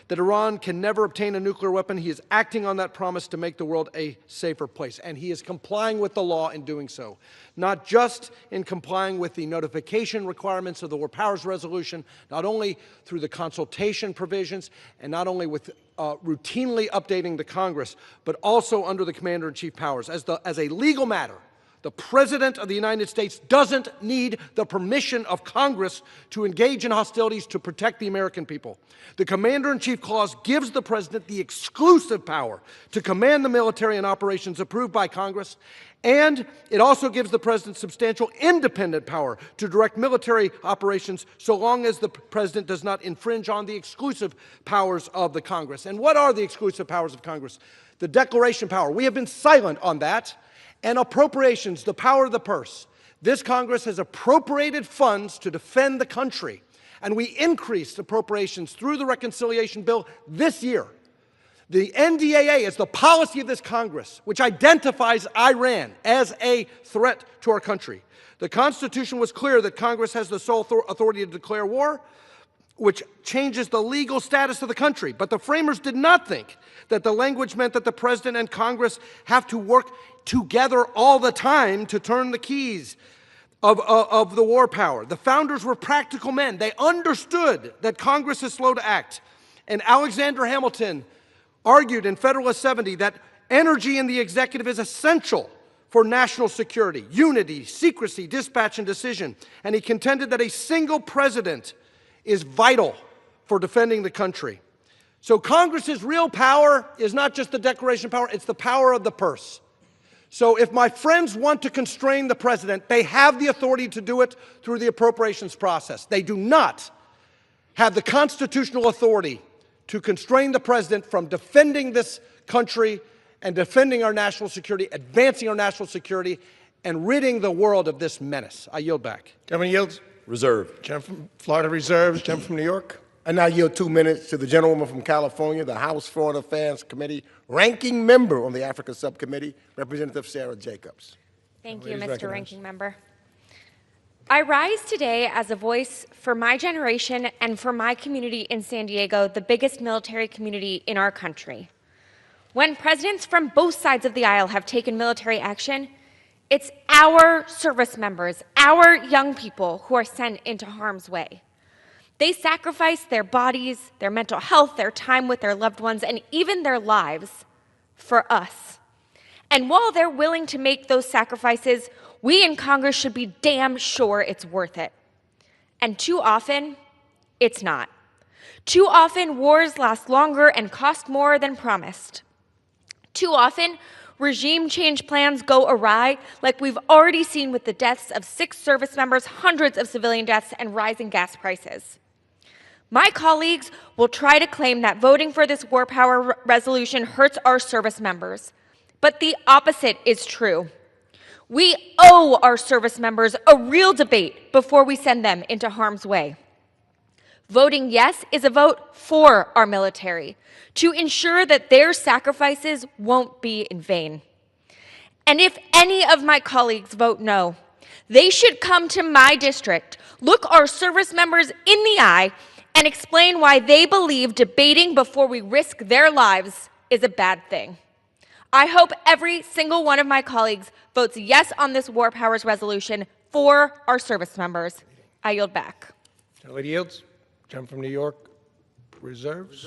that Iran can never obtain a nuclear weapon. He is acting on that promise to make the world a safer place, and he is complying with the law in doing so. Not just in complying with the notification requirements of the War Powers Resolution, not only through the consultation provisions, and not only with routinely updating the Congress, but also under the Commander-in-Chief powers. As a legal matter, the President of the United States doesn't need the permission of Congress to engage in hostilities to protect the American people. The Commander-in-Chief clause gives the President the exclusive power to command the military in operations approved by Congress, and it also gives the President substantial independent power to direct military operations so long as the President does not infringe on the exclusive powers of the Congress. And what are the exclusive powers of Congress? The declaration power. We have been silent on that. And appropriations, the power of the purse. This Congress has appropriated funds to defend the country, and we increased appropriations through the reconciliation bill this year. The NDAA is the policy of this Congress, which identifies Iran as a threat to our country. The Constitution was clear that Congress has the sole authority to declare war, which changes the legal status of the country. But the framers did not think that the language meant that the President and Congress have to work together all the time to turn the keys of the war power. The founders were practical men. They understood that Congress is slow to act. And Alexander Hamilton argued in Federalist 70 that energy in the executive is essential for national security, unity, secrecy, dispatch, and decision. And he contended that a single president is vital for defending the country. So Congress's real power is not just the declaration power, it's the power of the purse. So if my friends want to constrain the President, they have the authority to do it through the appropriations process. They do not have the constitutional authority to constrain the President from defending this country and defending our national security, advancing our national security, and ridding the world of this menace. I yield back. Gentleman yields. Reserve. Gentleman from Florida reserves. Gentleman from New York. I now yield 2 minutes to the gentlewoman from California, the House Foreign Affairs Committee, ranking member on the Africa Subcommittee, Representative Sarah Jacobs. Thank you, Mr. Ranking Member. I rise today as a voice for my generation and for my community in San Diego, the biggest military community in our country. When presidents from both sides of the aisle have taken military action, it's our service members, our young people who are sent into harm's way. They sacrifice their bodies, their mental health, their time with their loved ones, and even their lives for us. And while they're willing to make those sacrifices, we in Congress should be damn sure it's worth it. And too often, it's not. Too often, wars last longer and cost more than promised. Too often, regime change plans go awry, like we've already seen with the deaths of 6 service members, hundreds of civilian deaths, and rising gas prices. My colleagues will try to claim that voting for this war power resolution hurts our service members, but the opposite is true. We owe our service members a real debate before we send them into harm's way. Voting yes is a vote for our military, to ensure that their sacrifices won't be in vain. And if any of my colleagues vote no, they should come to my district, look our service members in the eye, and explain why they believe debating before we risk their lives is a bad thing. I hope every single one of my colleagues votes yes on this war powers resolution for our service members. I yield back. Lady yields. Gentleman from New York reserves.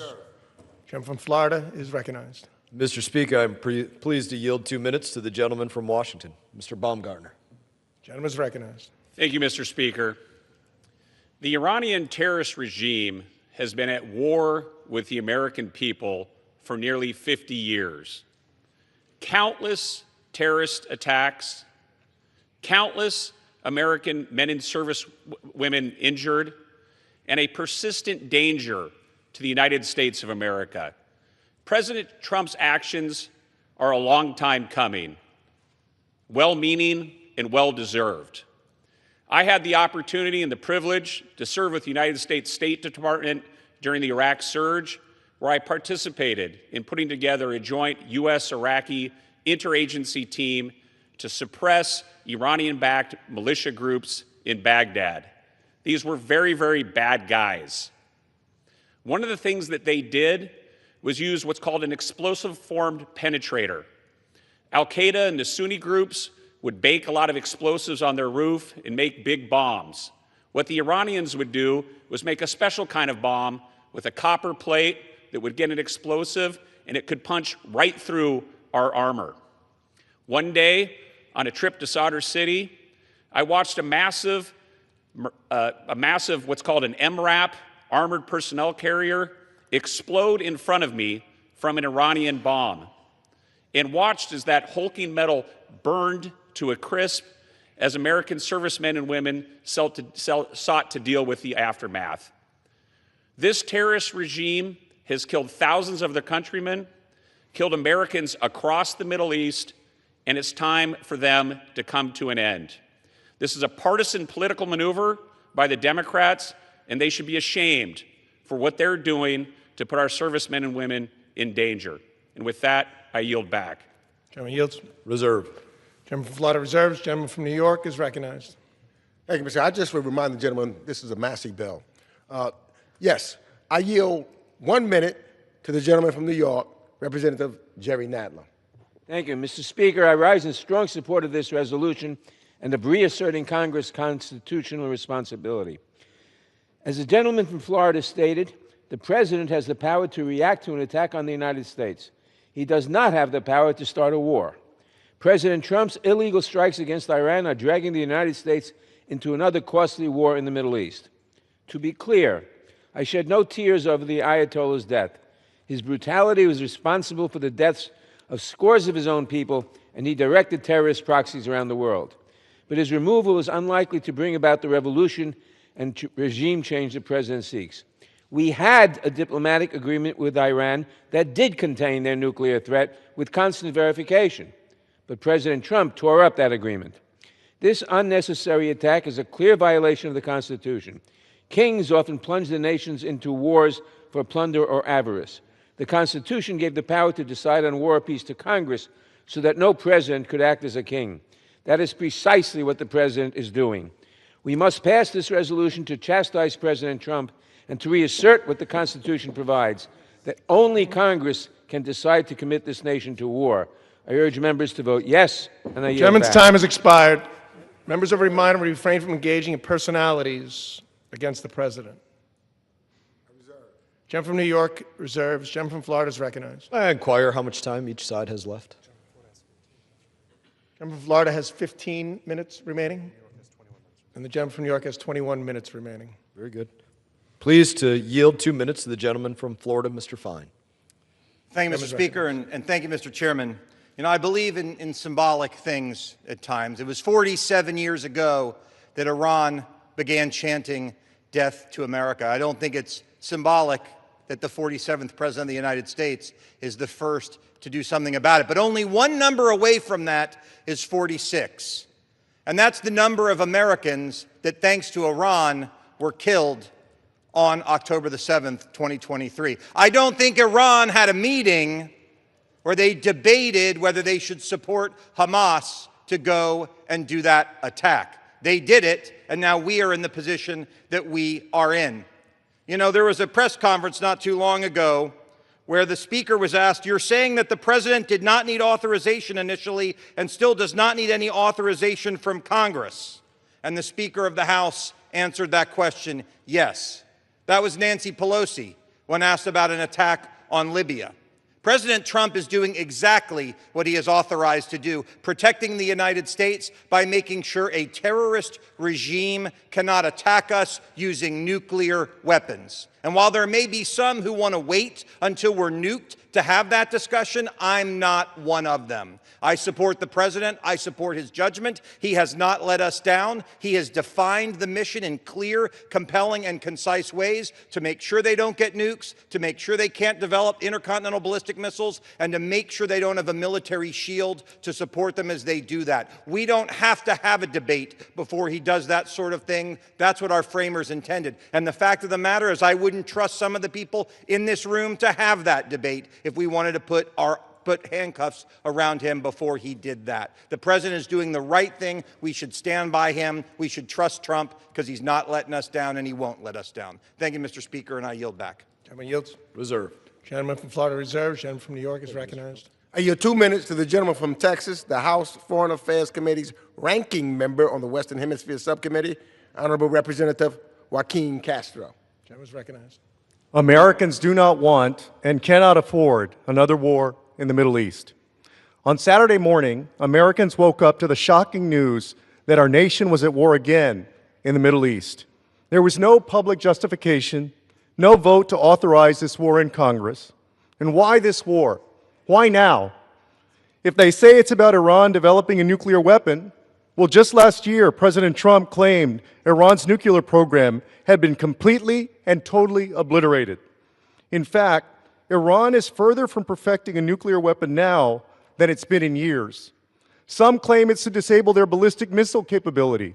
Gentleman from Florida is recognized. Mr. Speaker, I'm pleased to yield 2 minutes to the gentleman from Washington, Mr. Baumgartner. Gentleman is recognized. Thank you, Mr. Speaker. The Iranian terrorist regime has been at war with the American people for nearly 50 years. Countless terrorist attacks, countless American men and service women injured, and a persistent danger to the United States of America. President Trump's actions are a long time coming, well-meaning and well-deserved. I had the opportunity and the privilege to serve with the United States State Department during the Iraq surge, where I participated in putting together a joint U.S.-Iraqi interagency team to suppress Iranian-backed militia groups in Baghdad. These were very, very bad guys. One of the things that they did was use what's called an explosive-formed penetrator. Al-Qaeda and the Sunni groups would bake a lot of explosives on their roof and make big bombs. What the Iranians would do was make a special kind of bomb with a copper plate that would get an explosive, and it could punch right through our armor. One day, on a trip to Sadr City, I watched a massive what's called an MRAP, armored personnel carrier, explode in front of me from an Iranian bomb, and watched as that hulking metal burned to a crisp as American servicemen and women sought to deal with the aftermath. This terrorist regime has killed thousands of their countrymen, killed Americans across the Middle East, and it's time for them to come to an end. This is a partisan political maneuver by the Democrats, and they should be ashamed for what they're doing to put our servicemen and women in danger. And with that, I yield back. Gentleman yields. Reserve. Gentleman from Florida reserves. Gentleman from New York is recognized. Thank you, Mr. I just would remind the gentleman this is a Massey bill. Yes, I yield 1 minute to the gentleman from New York, Representative Jerry Nadler. Thank you, Mr. Speaker. I rise in strong support of this resolution and of reasserting Congress' constitutional responsibility. As the gentleman from Florida stated, the President has the power to react to an attack on the United States. He does not have the power to start a war. President Trump's illegal strikes against Iran are dragging the United States into another costly war in the Middle East. To be clear, I shed no tears over the Ayatollah's death. His brutality was responsible for the deaths of scores of his own people, and he directed terrorist proxies around the world. But his removal is unlikely to bring about the revolution and regime change the President seeks. We had a diplomatic agreement with Iran that did contain their nuclear threat with constant verification, but President Trump tore up that agreement. This unnecessary attack is a clear violation of the Constitution. Kings often plunge the nations into wars for plunder or avarice. The Constitution gave the power to decide on war or peace to Congress so that no president could act as a king. That is precisely what the President is doing. We must pass this resolution to chastise President Trump and to reassert what the Constitution provides, that only Congress can decide to commit this nation to war. I urge members to vote yes, and I yield Gentleman's back. time has expired. Members are reminded to refrain from engaging in personalities against the President. Gentleman from New York reserves. Gentleman from Florida is recognized. I inquire how much time each side has left. Gentleman from Florida has 15 minutes remaining. And the gentleman from New York has 21 minutes remaining. Very good. Pleased to yield 2 minutes to the gentleman from Florida, Mr. Fine. Thank you, Mr. Speaker, and thank you, Mr. Chairman. You know, I believe in symbolic things at times. It was 47 years ago that Iran began chanting death to America. I don't think it's symbolic that the 47th President of the United States is the first to do something about it. But only one number away from that is 46. And that's the number of Americans that, thanks to Iran, were killed on October the 7th, 2023. I don't think Iran had a meeting where they debated whether they should support Hamas to go and do that attack. They did it, and now we are in the position that we are in. You know, there was a press conference not too long ago where the speaker was asked, you're saying that the president did not need authorization initially and still does not need any authorization from Congress. And the Speaker of the House answered that question, yes. That was Nancy Pelosi when asked about an attack on Libya. President Trump is doing exactly what he is authorized to do, protecting the United States by making sure a terrorist regime cannot attack us using nuclear weapons. And while there may be some who want to wait until we're nuked to have that discussion, I'm not one of them. I support the president. I support his judgment. He has not let us down. He has defined the mission in clear, compelling, and concise ways to make sure they don't get nukes, to make sure they can't develop intercontinental ballistic missiles, and to make sure they don't have a military shield to support them as they do that. We don't have to have a debate before he does that sort of thing. That's what our framers intended. And the fact of the matter is I wouldn't trust some of the people in this room to have that debate if we wanted to put handcuffs around him before he did that. The president is doing the right thing. We should stand by him. We should trust Trump because he's not letting us down and he won't let us down. Thank you, Mr. Speaker, and I yield back. Gentleman yields. Reserved. Gentleman from Florida reserves. Gentleman from New York is recognized. I yield 2 minutes to the gentleman from Texas, the House Foreign Affairs Committee's ranking member on the Western Hemisphere Subcommittee, Honorable Representative Joaquin Castro. Gentleman is recognized. Americans do not want and cannot afford another war in the Middle East. On Saturday morning, Americans woke up to the shocking news that our nation was at war again in the Middle East. There was no public justification, no vote to authorize this war in Congress. And why this war? Why now? If they say it's about Iran developing a nuclear weapon, well, just last year, President Trump claimed Iran's nuclear program had been completely and totally obliterated. In fact, Iran is further from perfecting a nuclear weapon now than it's been in years. Some claim it's to disable their ballistic missile capability,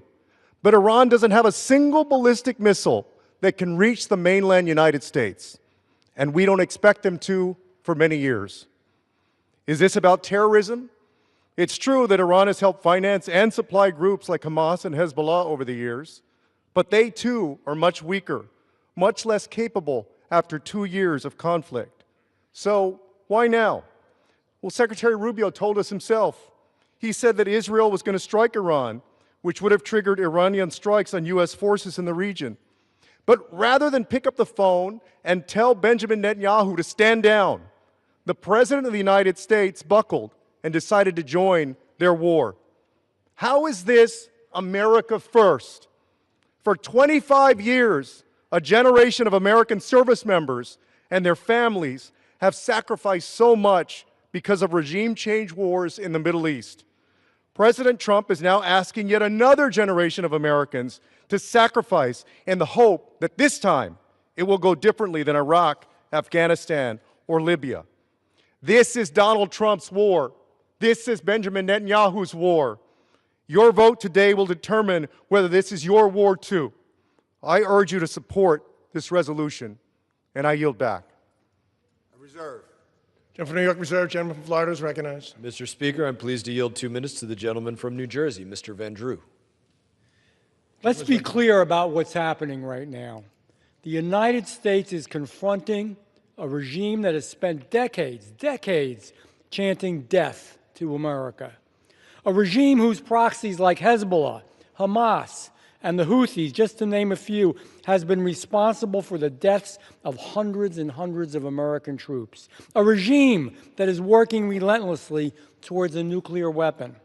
but Iran doesn't have a single ballistic missile that can reach the mainland United States, and we don't expect them to for many years. Is this about terrorism? It's true that Iran has helped finance and supply groups like Hamas and Hezbollah over the years, but they too are much weaker, much less capable after 2 years of conflict. So why now? Well, Secretary Rubio told us himself. He said that Israel was going to strike Iran, which would have triggered Iranian strikes on U.S. forces in the region. But rather than pick up the phone and tell Benjamin Netanyahu to stand down, the President of the United States buckled and decided to join their war. How is this America first? For 25 years, a generation of American service members and their families have sacrificed so much because of regime change wars in the Middle East. President Trump is now asking yet another generation of Americans to sacrifice in the hope that this time it will go differently than Iraq, Afghanistan, or Libya. This is Donald Trump's war. This is Benjamin Netanyahu's war. Your vote today will determine whether this is your war too. I urge you to support this resolution, and I yield back. Reserve. Gentleman from New York reserved. Gentleman from Florida is recognized. Mr. Speaker, I'm pleased to yield 2 minutes to the gentleman from New Jersey, Mr. Van Drew. Let's be clear about what's happening right now. The United States is confronting a regime that has spent decades chanting death to America. A regime whose proxies like Hezbollah, Hamas, and the Houthis, just to name a few, has been responsible for the deaths of hundreds and hundreds of American troops. A regime that is working relentlessly towards a nuclear weapon.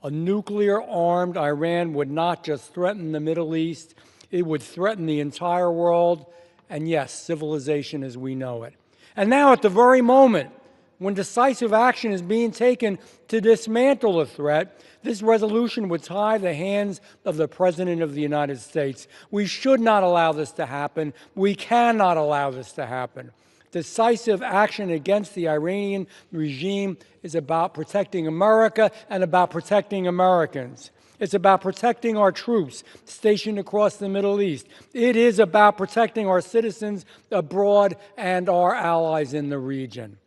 A nuclear-armed Iran would not just threaten the Middle East, it would threaten the entire world, and yes, civilization as we know it. And now, at the very moment when decisive action is being taken to dismantle the threat, this resolution would tie the hands of the President of the United States. We should not allow this to happen. We cannot allow this to happen. Decisive action against the Iranian regime is about protecting America and about protecting Americans. It's about protecting our troops stationed across the Middle East. It is about protecting our citizens abroad and our allies in the region.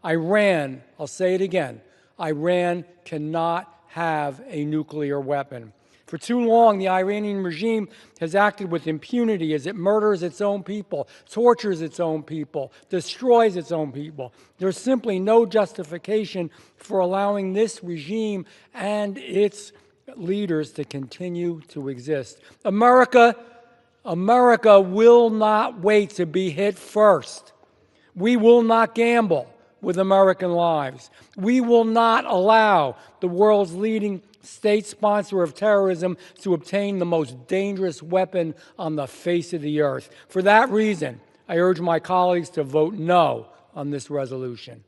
Iran, I'll say it again, Iran cannot have a nuclear weapon. For too long, the Iranian regime has acted with impunity as it murders its own people, tortures its own people, destroys its own people. There's simply no justification for allowing this regime and its leaders to continue to exist. America will not wait to be hit first. We will not gamble with American lives. We will not allow the world's leading state sponsor of terrorism to obtain the most dangerous weapon on the face of the earth. For that reason, I urge my colleagues to vote no on this resolution.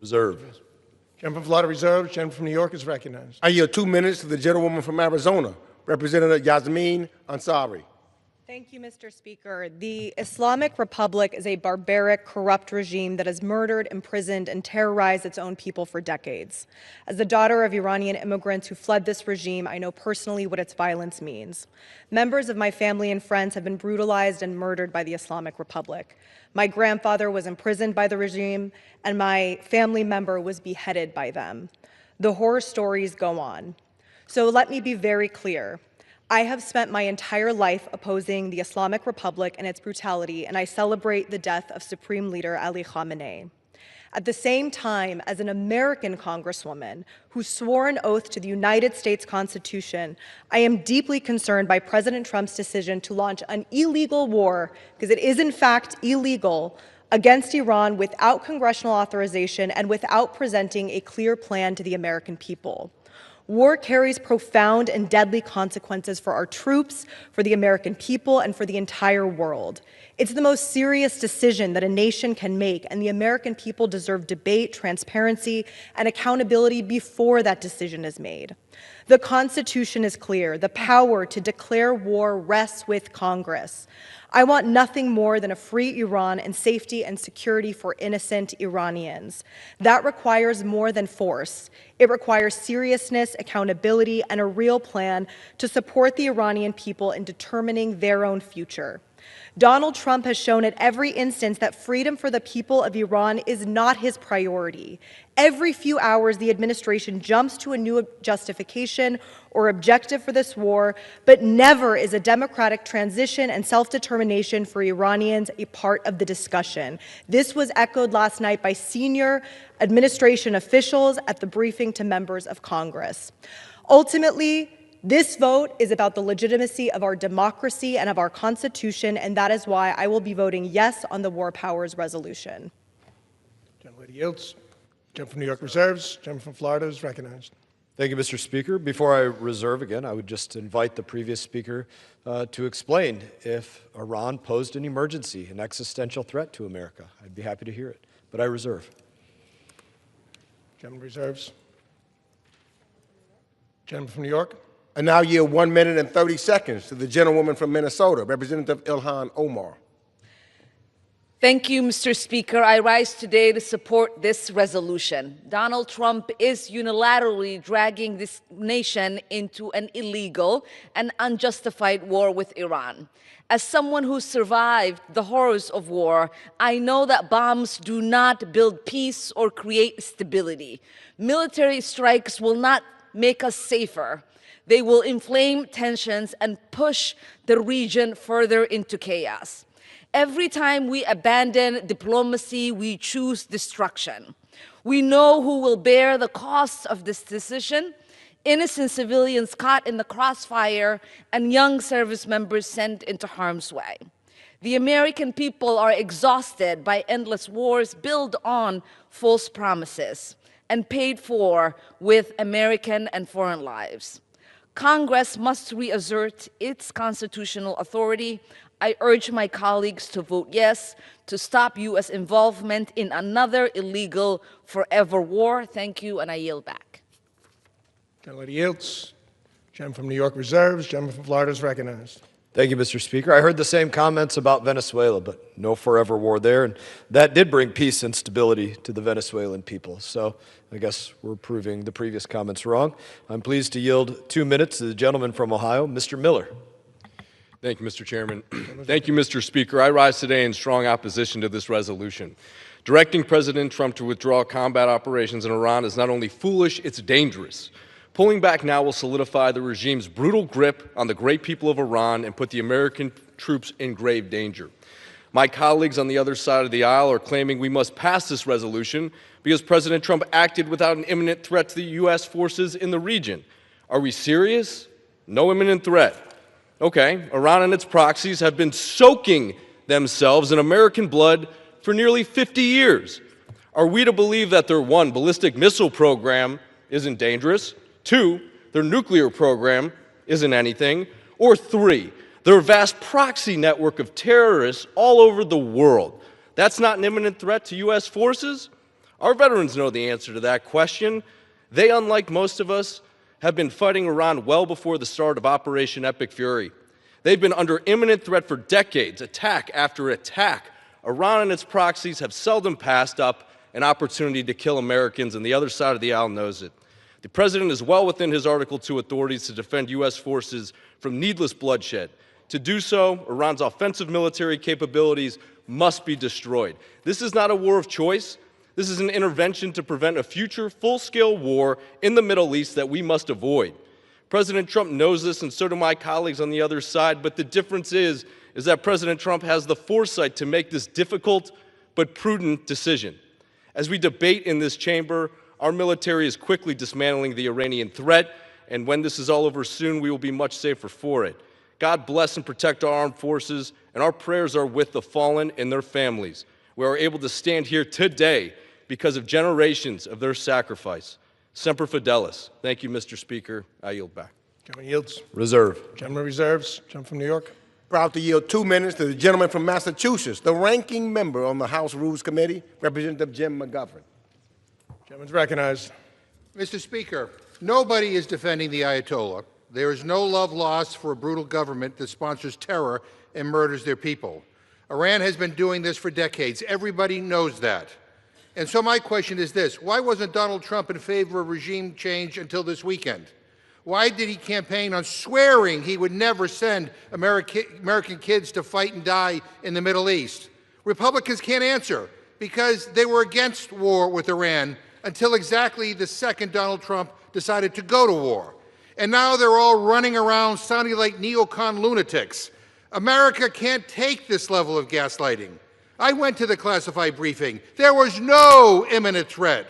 Reserve. Gentleman from Florida reserved. Gentleman from New York is recognized. I yield 2 minutes to the gentlewoman from Arizona, Representative Yasmin Ansari. Thank you, Mr. Speaker. The Islamic Republic is a barbaric, corrupt regime that has murdered, imprisoned, and terrorized its own people for decades. As the daughter of Iranian immigrants who fled this regime, I know personally what its violence means. Members of my family and friends have been brutalized and murdered by the Islamic Republic. My grandfather was imprisoned by the regime, and my family member was beheaded by them. The horror stories go on. So let me be very clear. I have spent my entire life opposing the Islamic Republic and its brutality, and I celebrate the death of Supreme Leader Ali Khamenei. At the same time, as an American congresswoman who swore an oath to the United States Constitution, I am deeply concerned by President Trump's decision to launch an illegal war, because it is in fact illegal, against Iran without congressional authorization and without presenting a clear plan to the American people. War carries profound and deadly consequences for our troops, for the American people, and for the entire world. It's the most serious decision that a nation can make, and the American people deserve debate, transparency, and accountability before that decision is made. The Constitution is clear. The power to declare war rests with Congress. I want nothing more than a free Iran and safety and security for innocent Iranians. That requires more than force. It requires seriousness, accountability, and a real plan to support the Iranian people in determining their own future. Donald Trump has shown at every instance that freedom for the people of Iran is not his priority. Every few hours, the administration jumps to a new justification or objective for this war, but never is a democratic transition and self-determination for Iranians a part of the discussion. This was echoed last night by senior administration officials at the briefing to members of Congress. Ultimately, this vote is about the legitimacy of our democracy and of our Constitution, and that is why I will be voting yes on the War Powers resolution. Gentleman yields. Gentleman from New York reserves. Gentleman from Florida is recognized. Thank you, Mr. Speaker. Before I reserve again, I would just invite the previous speaker to explain if Iran posed an emergency, an existential threat to America. I'd be happy to hear it, but I reserve. Gentleman reserves. Gentleman from New York. I now yield 1 minute and 30 seconds to the gentlewoman from Minnesota, Representative Ilhan Omar. Thank you, Mr. Speaker. I rise today to support this resolution. Donald Trump is unilaterally dragging this nation into an illegal and unjustified war with Iran. As someone who survived the horrors of war, I know that bombs do not build peace or create stability. Military strikes will not make us safer. They will inflame tensions and push the region further into chaos. Every time we abandon diplomacy, we choose destruction. We know who will bear the costs of this decision: innocent civilians caught in the crossfire and young service members sent into harm's way. The American people are exhausted by endless wars built on false promises and paid for with American and foreign lives. Congress must reassert its constitutional authority. I urge my colleagues to vote yes to stop U.S. involvement in another illegal forever war. Thank you, and I yield back. Gentlelady yields. Gentleman from New York reserves. Gentleman from Florida is recognized. Thank you, Mr. Speaker. I heard the same comments about Venezuela, but no forever war there. And that did bring peace and stability to the Venezuelan people. So I guess we're proving the previous comments wrong. I'm pleased to yield 2 minutes to the gentleman from Ohio, Mr. Miller. Thank you, Mr. Chairman. Thank you, Mr. Speaker. I rise today in strong opposition to this resolution. Directing President Trump to withdraw combat operations in Iran is not only foolish, it's dangerous. Pulling back now will solidify the regime's brutal grip on the great people of Iran and put the American troops in grave danger. My colleagues on the other side of the aisle are claiming we must pass this resolution because President Trump acted without an imminent threat to the U.S. forces in the region. Are we serious? No imminent threat. Okay, Iran and its proxies have been soaking themselves in American blood for nearly 50 years. Are we to believe that their 1, ballistic missile program isn't dangerous, 2, their nuclear program isn't anything, or 3, their vast proxy network of terrorists all over the world? That's not an imminent threat to U.S. forces? Our veterans know the answer to that question. They, unlike most of us, have been fighting Iran well before the start of Operation Epic Fury. They've been under imminent threat for decades, attack after attack. Iran and its proxies have seldom passed up an opportunity to kill Americans, and the other side of the aisle knows it. The President is well within his Article 2 authorities to defend U.S. forces from needless bloodshed. To do so, Iran's offensive military capabilities must be destroyed. This is not a war of choice. This is an intervention to prevent a future full-scale war in the Middle East that we must avoid. President Trump knows this, and so do my colleagues on the other side, but the difference is that President Trump has the foresight to make this difficult but prudent decision. As we debate in this chamber, our military is quickly dismantling the Iranian threat, and when this is all over soon, we will be much safer for it. God bless and protect our armed forces, and our prayers are with the fallen and their families. We are able to stand here today because of generations of their sacrifice. Semper Fidelis. Thank you, Mr. Speaker. I yield back. Gentleman yields. Reserve. Gentleman reserves. Gentleman from New York. Proud to yield 2 minutes to the gentleman from Massachusetts, the ranking member on the House Rules Committee, Representative Jim McGovern. Gentleman's recognized. Mr. Speaker, nobody is defending the Ayatollah. There is no love lost for a brutal government that sponsors terror and murders their people. Iran has been doing this for decades. Everybody knows that. And so my question is this: why wasn't Donald Trump in favor of regime change until this weekend? Why did he campaign on swearing he would never send American kids to fight and die in the Middle East? Republicans can't answer because they were against war with Iran until exactly the second Donald Trump decided to go to war. And now they're all running around sounding like neocon lunatics. America can't take this level of gaslighting. I went to the classified briefing. There was no imminent threat.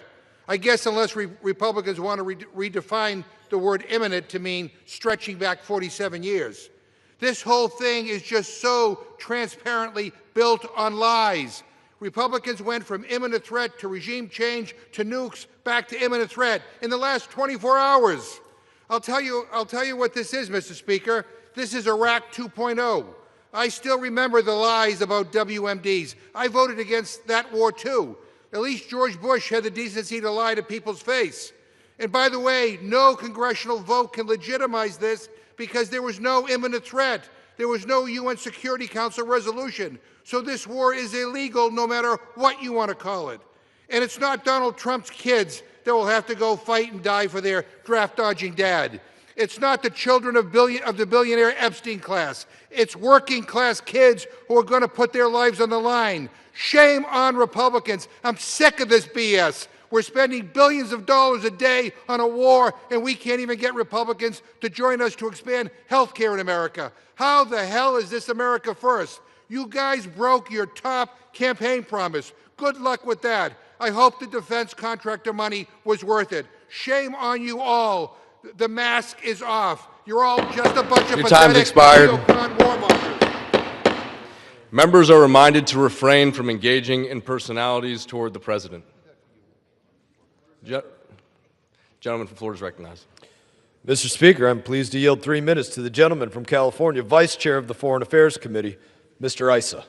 I guess unless Republicans want to redefine the word imminent to mean stretching back 47 years. This whole thing is just so transparently built on lies. Republicans went from imminent threat to regime change to nukes back to imminent threat in the last 24 hours. I'll tell you what this is, Mr. Speaker. This is Iraq 2.0. I still remember the lies about WMDs. I voted against that war too. At least George Bush had the decency to lie to people's face. And by the way, no congressional vote can legitimize this because there was no imminent threat. There was no UN Security Council resolution. So this war is illegal no matter what you want to call it. And it's not Donald Trump's kids that will have to go fight and die for their draft-dodging dad. It's not the children of the billionaire Epstein class. It's working-class kids who are going to put their lives on the line. Shame on Republicans. I'm sick of this BS. We're spending billions of dollars a day on a war, and we can't even get Republicans to join us to expand health care in America. How the hell is this America first? You guys broke your top campaign promise. Good luck with that. I hope the defense contractor money was worth it. Shame on you all. The mask is off. You're all just a bunch of Your time's pathetic expired. neocon warmongers. Members are reminded to refrain from engaging in personalities toward the president. Gentleman from Florida is recognized. Mr. Speaker, I'm pleased to yield 3 minutes to the gentleman from California, Vice Chair of the Foreign Affairs Committee, Mr. Issa.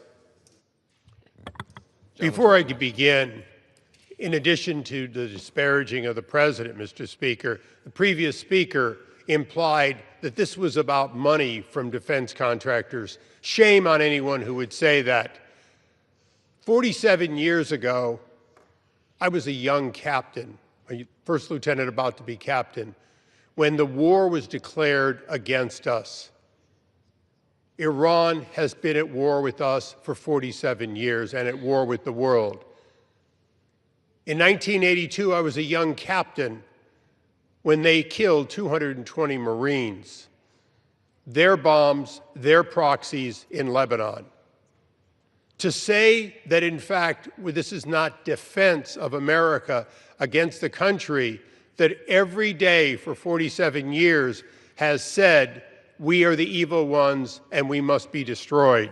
Before I begin, in addition to the disparaging of the president, Mr. Speaker, the previous speaker implied that this was about money from defense contractors. Shame on anyone who would say that. 47 years ago, I was a young captain, a first lieutenant about to be captain, when the war was declared against us. Iran has been at war with us for 47 years and at war with the world. In 1982, I was a young captain when they killed 220 Marines, their bombs, their proxies in Lebanon. To say that, in fact, this is not defense of America against the country that every day for 47 years has said, we are the evil ones and we must be destroyed.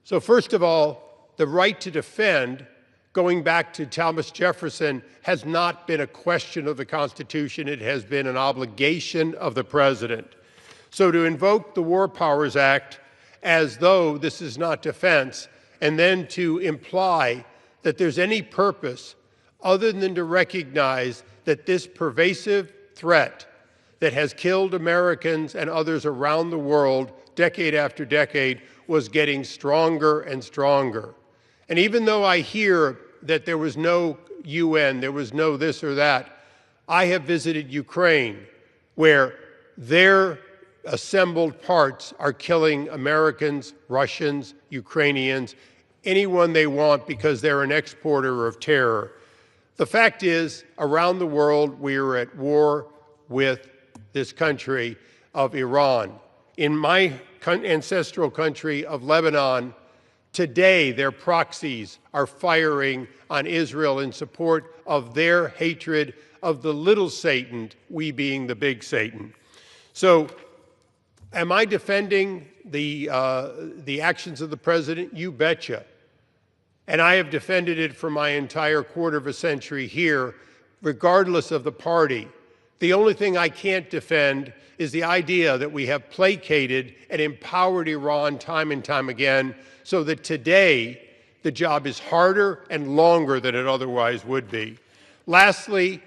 So first of all, the right to defend, going back to Thomas Jefferson, has not been a question of the Constitution. It has been an obligation of the president. So to invoke the War Powers Act as though this is not defense, and then to imply that there's any purpose other than to recognize that this pervasive threat that has killed Americans and others around the world decade after decade was getting stronger and stronger. And even though I hear that there was no UN, there was no this or that, I have visited Ukraine, where their assembled parts are killing Americans, Russians, Ukrainians, anyone they want because they're an exporter of terror. The fact is, around the world, we are at war with this country of Iran. In my ancestral country of Lebanon, today their proxies are firing on Israel in support of their hatred of the little Satan, we being the big Satan. So am I defending the actions of the president? You betcha. And I have defended it for my entire quarter of a century here, regardless of the party. The only thing I can't defend is the idea that we have placated and empowered Iran time and time again so that today the job is harder and longer than it otherwise would be. Lastly,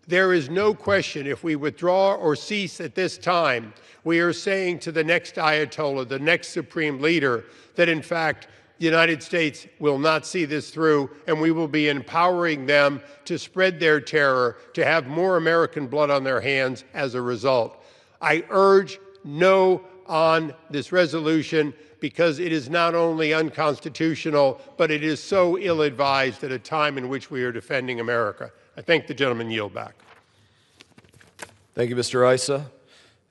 there is no question if we withdraw or cease at this time, we are saying to the next Ayatollah, the next supreme leader, that in fact the United States will not see this through, and we will be empowering them to spread their terror, to have more American blood on their hands as a result. I urge no on this resolution because it is not only unconstitutional, but it is so ill-advised at a time in which we are defending America. I thank the gentleman. Yield back. Thank you, Mr. Issa.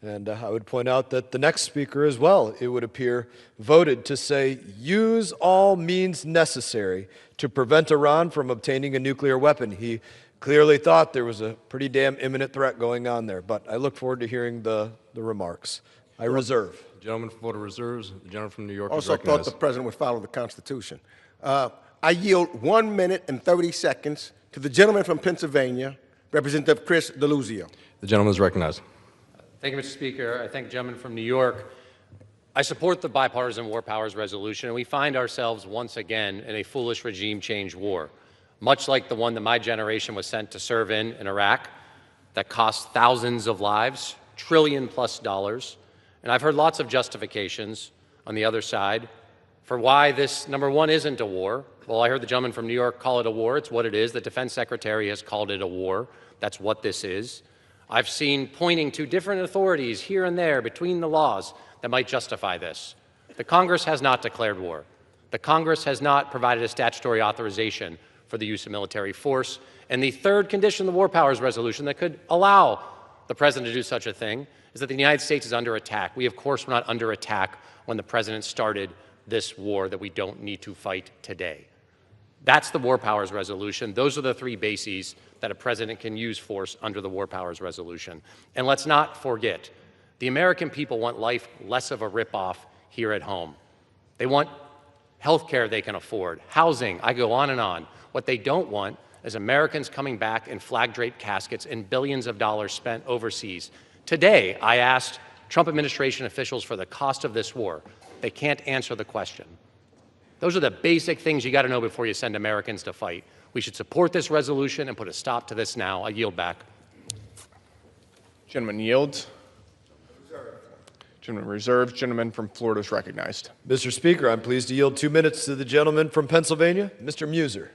And I would point out that the next speaker as well, it would appear, voted to say, use all means necessary to prevent Iran from obtaining a nuclear weapon. He clearly thought there was a pretty damn imminent threat going on there, but I look forward to hearing the remarks. I reserve. The gentleman from Florida reserves. The gentleman from New York Also is recognized. thought the president would follow the Constitution. I yield 1 minute and 30 seconds to the gentleman from Pennsylvania, Representative Chris Deluzio. The gentleman is recognized. Thank you, Mr. Speaker. I thank the gentleman from New York. I support the bipartisan war powers resolution, and we find ourselves once again in a foolish regime change war, much like the one that my generation was sent to serve in Iraq, that cost thousands of lives, $1 trillion+ And I've heard lots of justifications on the other side for why this, number one, isn't a war. Well, I heard the gentleman from New York call it a war. It's what it is. The defense secretary has called it a war. That's what this is. I've seen pointing to different authorities here and there between the laws that might justify this. The Congress has not declared war. The Congress has not provided a statutory authorization for the use of military force. And the third condition of the War Powers Resolution that could allow the president to do such a thing is that the United States is under attack. We, of course, were not under attack when the president started this war that we don't need to fight today. That's the War Powers Resolution. Those are the three bases that a president can use force under the War Powers Resolution. And let's not forget, the American people want life less of a ripoff here at home. They want health care they can afford, housing, I go on and on. What they don't want is Americans coming back in flag-draped caskets and billions of dollars spent overseas. Today, I asked Trump administration officials for the cost of this war. They can't answer the question. Those are the basic things you got to know before you send Americans to fight. We should support this resolution and put a stop to this now. I yield back. Gentleman yields. Gentleman reserves. Gentleman from Florida is recognized. Mr. Speaker, I'm pleased to yield 2 minutes to the gentleman from Pennsylvania, Mr. Muser.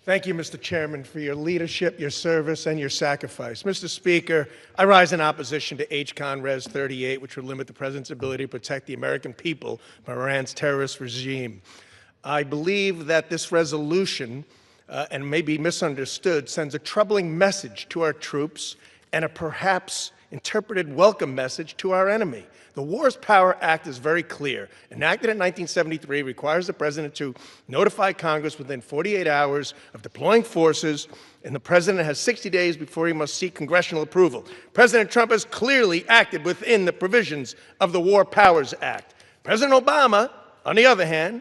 Thank you, Mr. Chairman, for your leadership, your service, and your sacrifice. Mr. Speaker, I rise in opposition to H.Con. Res. 38, which would limit the president's ability to protect the American people from Iran's terrorist regime. I believe that this resolution, and may be misunderstood, sends a troubling message to our troops and a perhaps interpreted welcome message to our enemy. The Wars Power Act is very clear. Enacted in 1973, requires the president to notify Congress within 48 hours of deploying forces, and the president has 60 days before he must seek congressional approval. President Trump has clearly acted within the provisions of the War Powers Act. President Obama, on the other hand,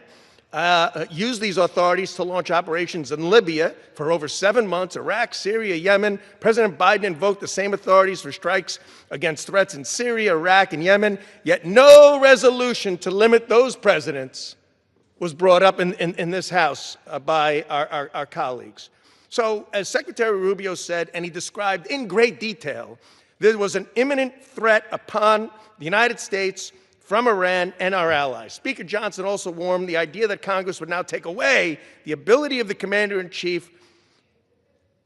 used these authorities to launch operations in Libya for over 7 months, Iraq, Syria, Yemen. President Biden invoked the same authorities for strikes against threats in Syria, Iraq, and Yemen, yet no resolution to limit those presidents was brought up in this House by our colleagues. So, as Secretary Rubio said, and he described in great detail, there was an imminent threat upon the United States from Iran and our allies. Speaker Johnson also warned the idea that Congress would now take away the ability of the commander-in-chief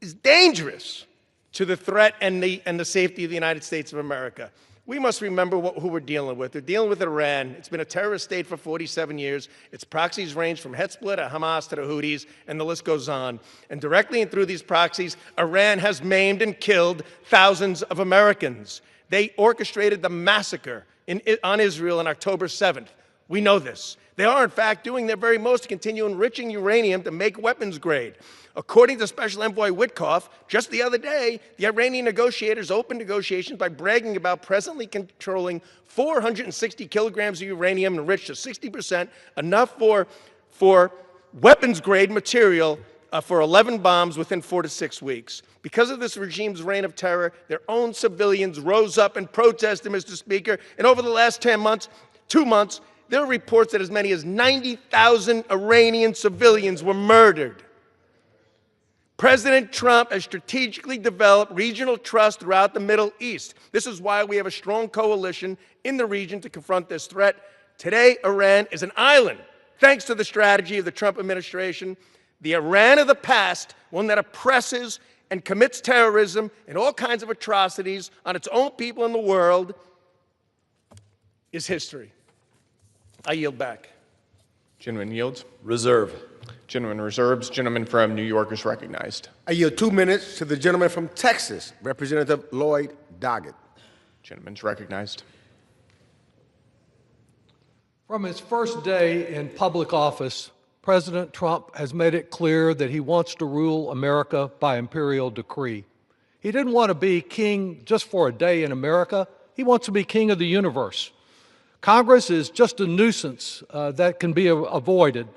is dangerous to the threat and the safety of the United States of America. We must remember who we're dealing with. They're dealing with Iran. It's been a terrorist state for 47 years. Its proxies range from Hezbollah to Hamas to the Houthis, and the list goes on. And directly and through these proxies, Iran has maimed and killed thousands of Americans. They orchestrated the massacre on Israel on October 7th. We know this. They are, in fact, doing their very most to continue enriching uranium to make weapons grade. According to Special Envoy Witkoff, just the other day, the Iranian negotiators opened negotiations by bragging about presently controlling 460 kilograms of uranium enriched to 60%, enough for weapons-grade material for 11 bombs within 4 to 6 weeks. Because of this regime's reign of terror, their own civilians rose up and protested, Mr. Speaker, and over the last 2 months, there are reports that as many as 90,000 Iranian civilians were murdered. President Trump has strategically developed regional trust throughout the Middle East. This is why we have a strong coalition in the region to confront this threat. Today, Iran is an island, thanks to the strategy of the Trump administration. The Iran of the past, one that oppresses and commits terrorism and all kinds of atrocities on its own people in the world, is history. I yield back. Gentleman yields. Reserve. Gentleman reserves. Gentleman from New York is recognized. I yield 2 minutes to the gentleman from Texas, Representative Lloyd Doggett. Gentleman's recognized. From his first day in public office, President Trump has made it clear that he wants to rule America by imperial decree. He didn't want to be king just for a day in America. He wants to be king of the universe. Congress is just a nuisance that can be avoided.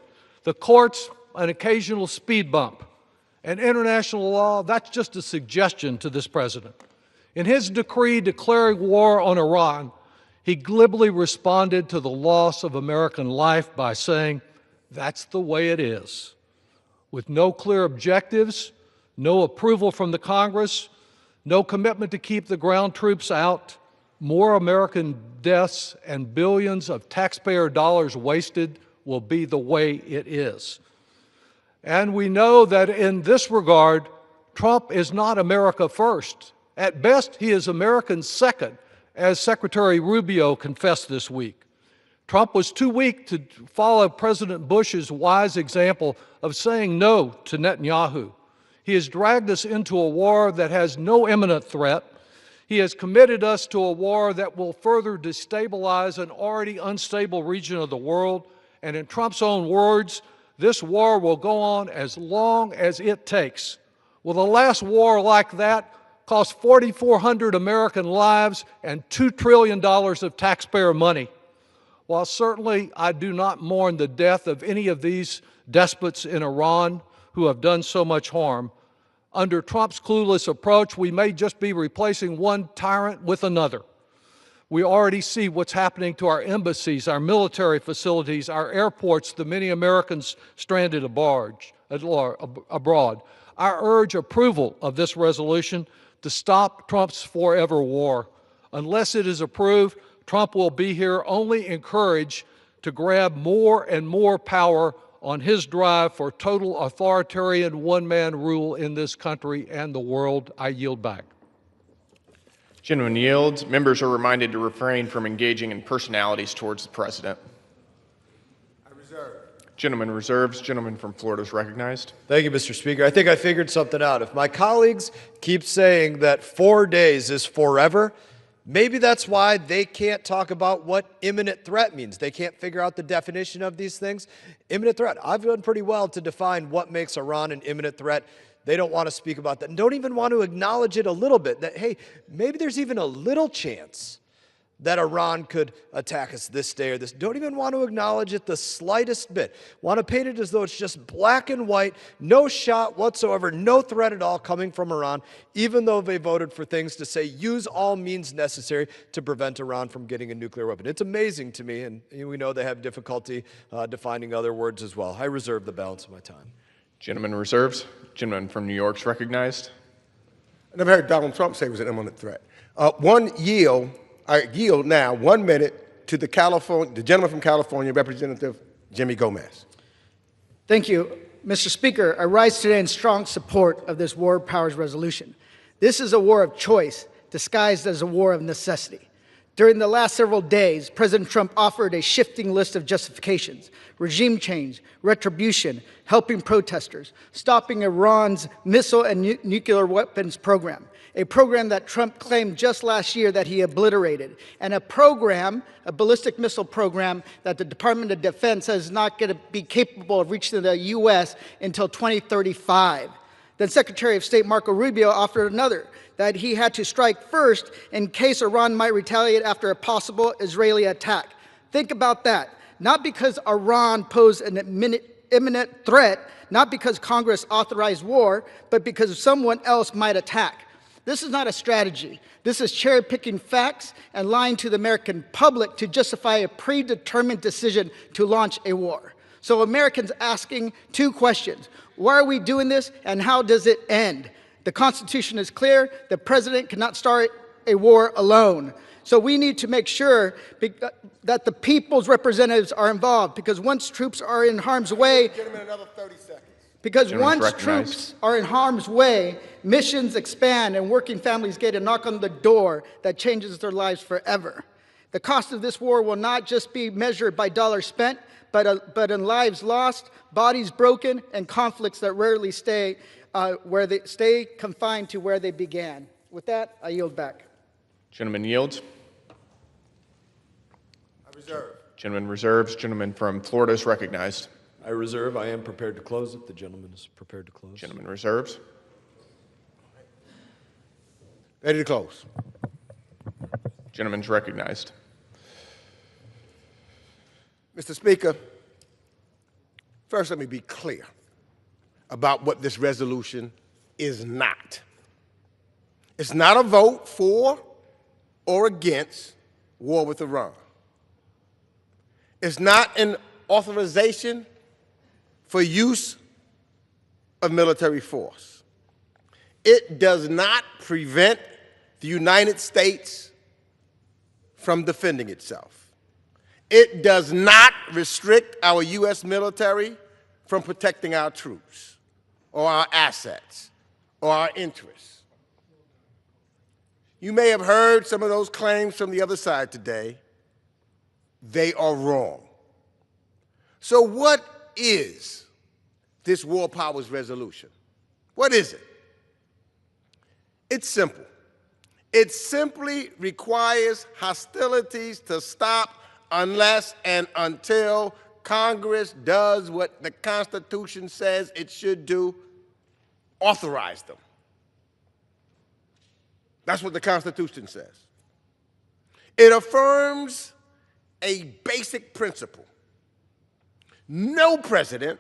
The courts, an occasional speed bump. And international law, that's just a suggestion to this president. In his decree declaring war on Iran, he glibly responded to the loss of American life by saying, "That's the way it is." With no clear objectives, no approval from the Congress, no commitment to keep the ground troops out, more American deaths and billions of taxpayer dollars wasted will be the way it is. And we know that in this regard, Trump is not America first. At best, he is American second, as Secretary Rubio confessed this week. Trump was too weak to follow President Bush's wise example of saying no to Netanyahu. He has dragged us into a war that has no imminent threat. He has committed us to a war that will further destabilize an already unstable region of the world. And in Trump's own words, this war will go on as long as it takes. Well, the last war like that cost 4,400 American lives and $2 trillion of taxpayer money. While certainly I do not mourn the death of any of these despots in Iran who have done so much harm, under Trump's clueless approach, we may just be replacing one tyrant with another. We already see what's happening to our embassies, our military facilities, our airports, the many Americans stranded abroad. I urge approval of this resolution to stop Trump's forever war. Unless it is approved, Trump will be here only encouraged to grab more and more power on his drive for total authoritarian one-man rule in this country and the world. I yield back. Gentleman yields. Members are reminded to refrain from engaging in personalities towards the president. I reserve. Gentleman reserves. Gentleman from Florida is recognized. Thank you, Mr. Speaker. I think I figured something out. If my colleagues keep saying that 4 days is forever, maybe that's why they can't talk about what imminent threat means. They can't figure out the definition of these things. Imminent threat. I've done pretty well to define what makes Iran an imminent threat. They don't want to speak about that and don't even want to acknowledge it a little bit, that, hey, maybe there's even a little chance that Iran could attack us this day or this. Don't even want to acknowledge it the slightest bit. Want to paint it as though it's just black and white, no shot whatsoever, no threat at all coming from Iran, even though they voted for things to say use all means necessary to prevent Iran from getting a nuclear weapon. It's amazing to me, and we know they have difficulty defining other words as well. I reserve the balance of my time. Gentleman reserves. Gentleman from New York is recognized. I never heard Donald Trump say it was an imminent threat. I yield now 1 minute to the gentleman from California, Representative Jimmy Gomez. Thank you. Mr. Speaker, I rise today in strong support of this War Powers Resolution. This is a war of choice disguised as a war of necessity. During the last several days, President Trump offered a shifting list of justifications: regime change, retribution, helping protesters, stopping Iran's missile and nuclear weapons program, a program that Trump claimed just last year that he obliterated, and a ballistic missile program that the Department of Defense says is not going to be capable of reaching the U.S. until 2035. Then Secretary of State Marco Rubio offered another, that he had to strike first in case Iran might retaliate after a possible Israeli attack. Think about that. Not because Iran posed an imminent threat, not because Congress authorized war, but because someone else might attack. This is not a strategy. This is cherry-picking facts and lying to the American public to justify a predetermined decision to launch a war. So Americans asking two questions: why are we doing this, and how does it end? The Constitution is clear. The president cannot start a war alone. So we need to make sure that the people's representatives are involved, because once troops are in harm's way, troops are in harm's way, missions expand and working families get a knock on the door that changes their lives forever. The cost of this war will not just be measured by dollars spent, but in lives lost, bodies broken, and conflicts that rarely stay confined to where they began. With that, I yield back. Gentleman yields. I reserve. Gentleman reserves. Gentleman from Florida is recognized. I reserve. I am prepared to close if the gentleman is prepared to close. Gentleman reserves. Ready to close. Gentleman's recognized. Mr. Speaker, first let me be clear about what this resolution is not. It's not a vote for or against war with Iran. It's not an authorization for use of military force. It does not prevent the United States from defending itself. It does not restrict our U.S. military from protecting our troops or our assets or our interests. You may have heard some of those claims from the other side today. They are wrong. So what is this War Powers Resolution? What is it? It's simple. It simply requires hostilities to stop unless and until Congress does what the Constitution says it should do, authorize them. That's what the Constitution says. It affirms a basic principle. No president